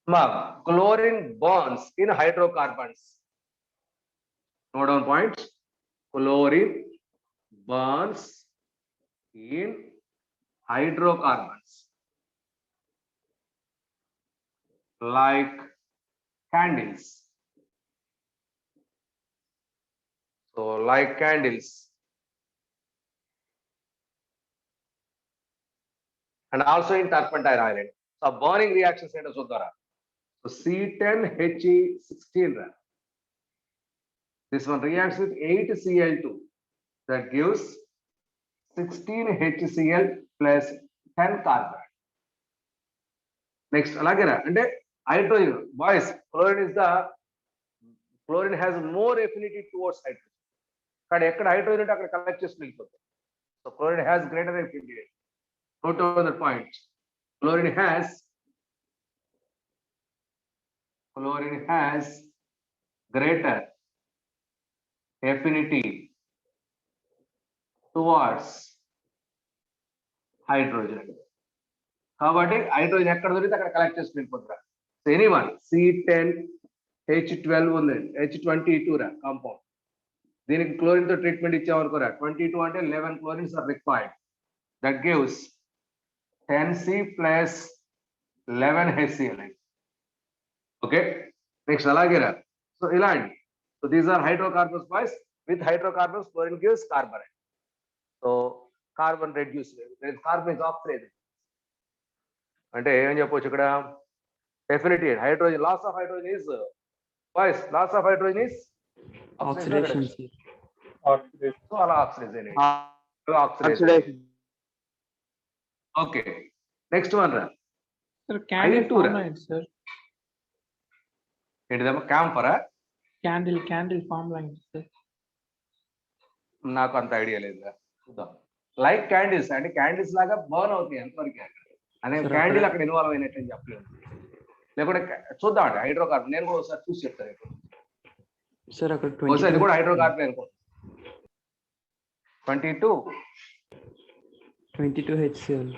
Chlorine bonds in hydrocarbons. Note down points. Chlorine bonds in hydrocarbons like candles. So like candles. And also in turpentine iron. So burning reactions ఏంటో చూద్దారా. So C10He16. This one reacts with 8Cl2. That gives 16HCl plus 10 carbon. Next, alagera and hydrogen. Boys, chlorine has more affinity towards hydrogen. But ekkada hydrogen akkada collect chesi velipotadi. So chlorine has greater affinity. Note down the point. Chlorine has greater affinity towards hydrogen. కాబట్టి hydrogen ఎక్కడ దొరికితే అక్కడ collect చేసి వెళ్ళిపోతారు. So anyone C10H12 ఉంది, H22 రా compound. దీనికి chlorine తో ట్రీట్మెంట్ ఇచ్చామనుకోరా, 22 అంటే 11 chlorines are required. That gives 10C plus 11 HCl. Okay, next అలాగేరా. సో ఇలాంటి, so these are hydrocarbons boys. With hydrocarbons, chlorine gives carbon. So carbon reduce, carbon is oxidized. అంటే ఏం చెప్పొచ్చు ఇక్కడ, affinity hydrogen, loss of hydrogen is boys, loss of hydrogen is Oxidation, sir. so అలా oxidation. Okay, next one రా. Sir, candle I2 ra. form lines, sir. ఏంటిదమ్మా, క్యాంపరా? Candle form lines, sir. నాకు అంత idea లేదు, చూద్దాం. లైక్ క్యాండిల్స్ అంటే candles లాగా burn అవుతాయి ఎంతవరకు అనే క్యాండిల్ అక్కడ ఇన్వాల్వ్ అయినట్టు అని చెప్పలేదు. లేకుంటే చూద్దాం అంటే హైడ్రోకార్బన్, నేను కూడా ఒకసారి చూసి చెప్తాను. సార్ అక్కడ ఒకసారి ఇది కూడా హైడ్రోకార్బన్ అనుకో. 22 HCl.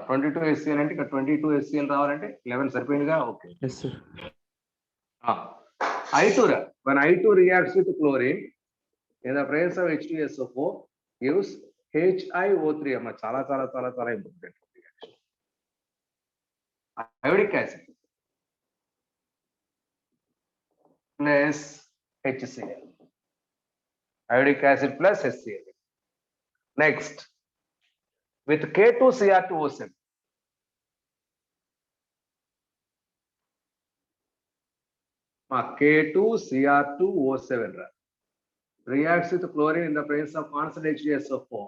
22 HCl అంటే ఇక్కడ 22 HCl రావాలంటే 11 సరిపోయిందిగా. Okay, yes sir. I2 రా. When I2 reacts with chlorine in the presence of H2SO4 gives HiO3. అమ్మ చాలా చాలా చాలా చాలా important reaction. Iodic acid plus HCl. Iodic acid plus HCl. Next with K2Cr2O7. K2Cr2O7 reacts with chlorine in the presence of constant H2SO4.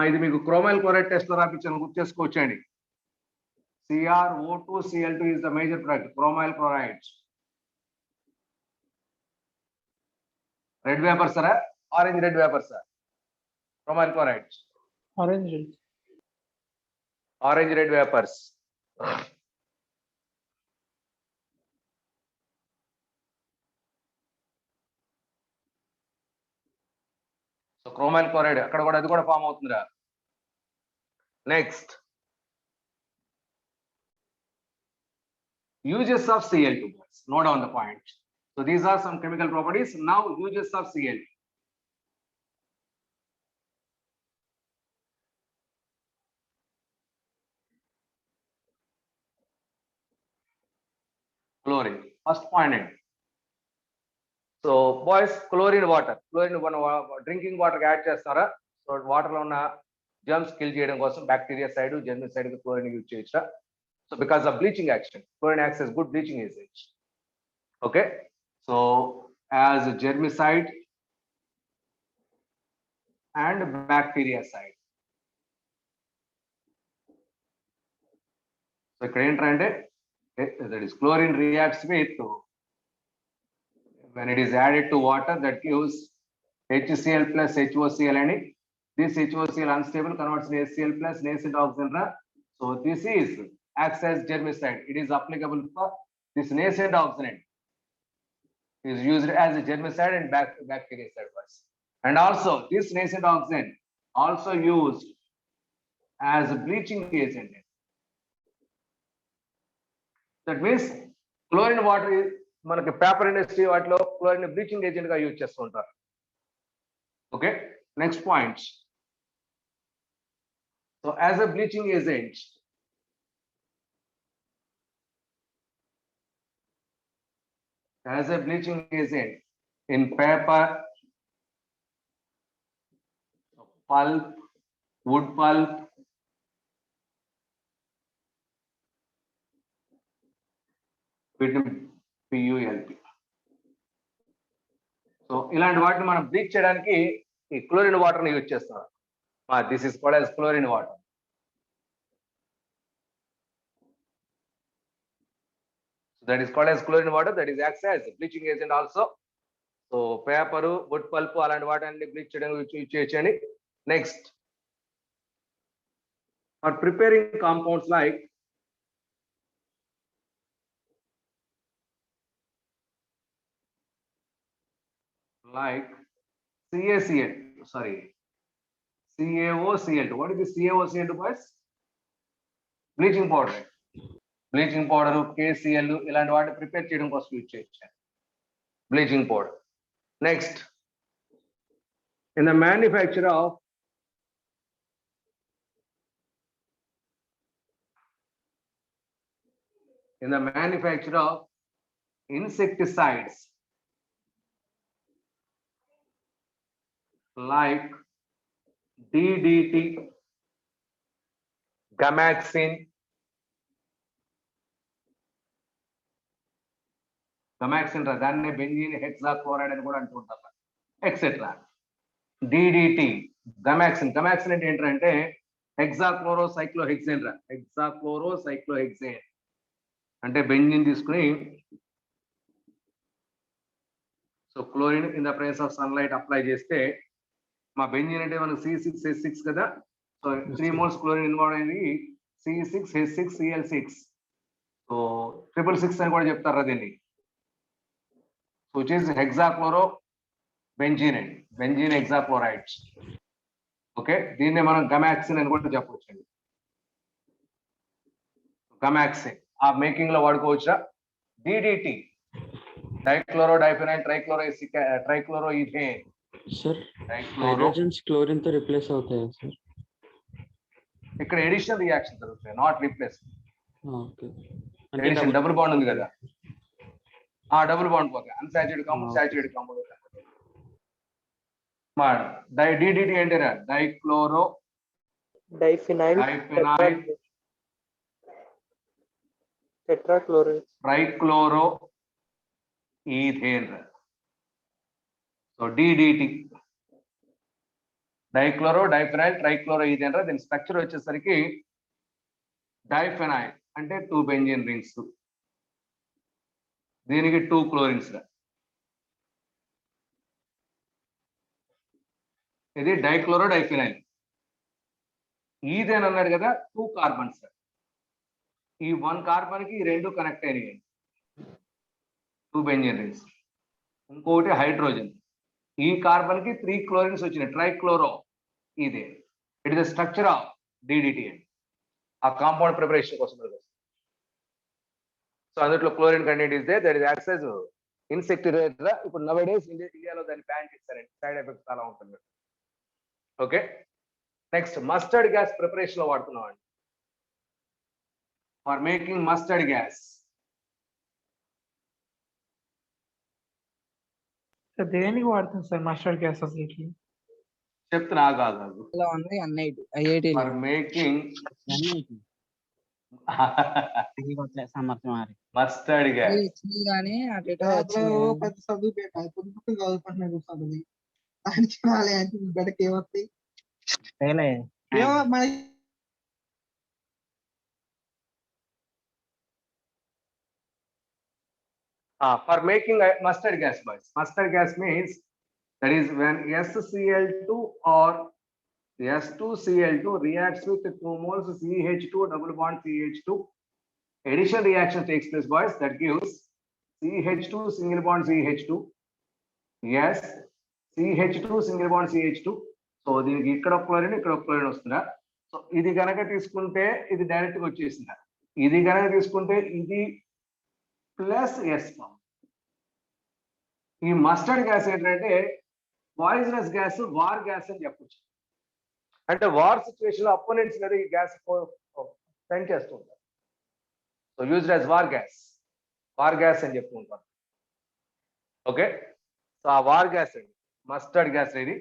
ఇది మీకు chromyl chloride test లో రాపించాను, గుర్తు చేసుకోవచ్చండి. CrO2Cl2 is the major product, chromyl chloride. Red vapor sir, orange red vapor sir. Chromyl chloride. Orange red vapors. So chromyl chloride అక్కడ కూడా అది కూడా form అవుతుందిరా. Next uses of Cl2. Note down the point. So these are some chemical properties. Now uses of Cl2. Chlorine. First point. So boys, chlorine water. Chlorine drinking water add chestara. So water lo unna germs kill cheyadam kosam bacteria side, germicide ki chlorine use cheyacha. So because of bleaching action, chlorine acts as good bleaching agent. Okay. So as a germicide and bactericide. So ikkada that is chlorine reacts with, when it is added to water, that gives HCl plus HOCl, and this HOCl unstable converts to HCl plus nascent oxygen. So this is acts as germicide. It is applicable for this nascent oxidant. Is used as a germicide and bactericide. And also this nascent oxide also used as a bleaching agent. That means chlorine water is మనకి paper industry వాటిలో chlorine bleaching agent గా use చేస్తుంటారు. Okay, next point. So as a bleaching agent, in paper, pulp, wood pulp, PULP. So ఇలాంటి వాటిని మనం bleach చేయడానికి ఈ chlorine water ని యూజ్ చేస్తున్నాం. This is called as chlorine water. That is called as chlorine water. That is acts as bleaching agent also. So paper, wood pulp, అలాంటి వాటిని bleach చేయడానికి యూజ్ చేయొచ్చండి. Next, for preparing compounds like CaCl, sorry, CaOCl2. What is the CaOCl2 boys? Bleaching powder. Bleaching powder, KCl, ఇలాంటి వాటిని prepare చేయడం కోసం use చేయొచ్చు bleaching powder. Next, in the manufacture of insecticides like DDT, Gamaxin, దాన్ని benzene hexachloride అని కూడా అంటుంటారు, etcetera. DDT, గమాక్సిన్ అంటే ఏంటంటే హెక్సాక్లోరోసైక్లోహెక్సేన్ రా, హెక్సాక్లోరోసైక్లోహెక్సేన్ అంటే బెంజిన్ తీసుకుని so chlorine in the presence of sunlight apply చేస్తే మా బెంజిన్ అంటే మనకు C6H6 కదా. సో 3 moles క్లోరిన్ ఇన్వాల్వ్ అయింది, C6H6Cl6. సో 666 అని కూడా చెప్తారు దీన్ని. which is hexachlorobenzene, benzene hexachlorides. Okay, దీన్నే మనం గమాక్సిన్ అని కూడా చెప్పవచ్చండి. గమాక్సిన్ ఆ మేకింగ్ లో వాడుకోవచ్చా? DDT, dichlorodiphenyl trichloroethane. Sir hydrogens chlorine తో రిప్లేస్ అవుతాయా సార్? ఇక్కడ ఎడిషన్ రియాక్షన్ జరుగుతాయి, not replace. Okay, addition double bond ఉంది కదా, ఆ డబుల్ బాండ్ పోతాయి, unsaturated compound saturated compound. DDT ఏంటిరా? Diphenyl tetrachloride trichloroethane. So DDT, diphenyl trichloroethane. దీని స్ట్రక్చర్ వచ్చేసరికి డైఫినైల్ అంటే 2 బెంజీన్ రింగ్స్, దీనికి 2 క్లోరిన్స్. ఇది డైక్లోరోడైఫినైల్. ఈథేన్ అన్నాడు కదా, 2 కార్బన్స్. ఈ 1 కార్బన్ కి 2 కనెక్ట్ అయినాయి, 2 బెంజీన్ రింగ్స్. ఇంకోటి హైడ్రోజన్, ఈ కార్బన్ కి 3 క్లోరిన్స్ వచ్చినాయి, trichloro ethane. It is the structure of DDT అండి, ఆ కాంపౌండ్ ప్రిపరేషన్ కోసం. సో అందులో chlorine content is there, that is excess insecticide. ఇప్పుడు నవడేస్ ఇండియాలో దాన్ని బ్యాన్ చేస్తారండి, సైడ్ ఎఫెక్ట్స్ చాలా ఉంటుంది. Okay, next mustard gas preparation లో వాడుతున్నాం అండి, ఫర్ మేకింగ్ మస్టర్డ్ గ్యాస్. దేనికి వాడుతుంది సార్ మస్టర్డ్ గ్యాస్ అసలు? చెప్తున్నా కాదు, for making mustard gas. For making mustard gas, boys. Mustard gas means that is when SCl2 or S2Cl2 reacts with 2 moles CH2 double bond CH2. Addition reaction takes place, boys. That gives CH2 single bond CH2. Yes, CH2 single bond CH2. So దీనికి ఇక్కడ chlorine ఇక్కడ chlorine వస్తుందా. So ఇది కనుక తీసుకుంటే ఇది direct గా వచ్చేసిందా. ఇది కనుక తీసుకుంటే ఇది ప్లస్ ఎస్. ఈ మస్టర్డ్ గ్యాస్ ఏంటంటే పాయిజనస్ గ్యాస్, వార్ గ్యాస్ అని చెప్పొచ్చు. అంటే వార్ సిచ్యువేషన్ లో అపోనెంట్స్ కదా ఈ గ్యాస్ సెండ్ చేస్తూ ఉంటారు. So used as war gas అని చెప్తూ ఉంటారు. ఓకే, సో ఆ వార్ గ్యాస్ అండి మస్టర్డ్ గ్యాస్ ఇది,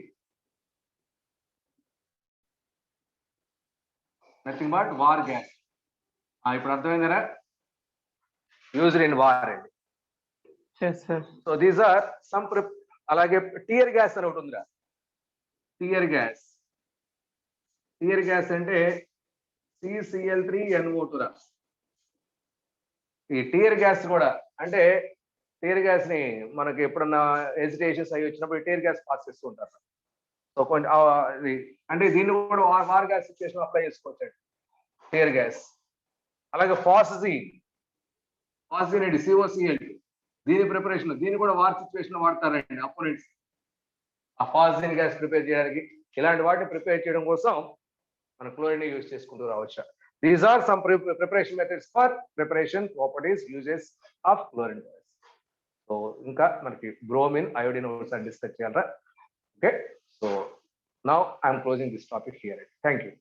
నథింగ్ బట్ వార్ గ్యాస్. ఇప్పుడు అర్థమైంది కదా, యూజ్డ్ ఇన్ వార్ అండి. Yes, sir. So these are some. అలాగే టియర్ గ్యాస్ అని ఒకటి ఉందిరా. టియర్ గ్యాస్ అంటే CCl3NO2 రా. ఈ టియర్ గ్యాస్ కూడా అంటే టియర్ గ్యాస్ ని మనకి ఎప్పుడన్నా హెజిటేషన్స్ అవి వచ్చినప్పుడు టియర్ గ్యాస్ పాస్ చేస్తూ ఉంటారు. సో కొంచెం అంటే దీన్ని కూడా వార్ గ్యాస్ సిచ్యువేషన్ అప్లై చేసుకోవచ్చు టియర్ గ్యాస్. అలాగే ఫాస్జిన్ అండి COCl2, దీని ప్రిపరేషన్ దీన్ని కూడా వార్ సిచ్యువేషన్ వాడతారండి అపోనెంట్స్. ఆ ఫాస్జిన్ గ్యాస్ ప్రిపేర్ చేయడానికి ఇలాంటి వాటిని ప్రిపేర్ చేయడం కోసం మన క్లోరిన్ యూజ్ చేసుకుంటూ రావచ్చు. These are some preparation methods for preparation properties uses of chlorine gas. So ఇంకా మనకి బ్రోమిన్, అయోడిన్ డిస్కస్ చేయాలరా. Okay, so now I'm closing this topic here. Thank you.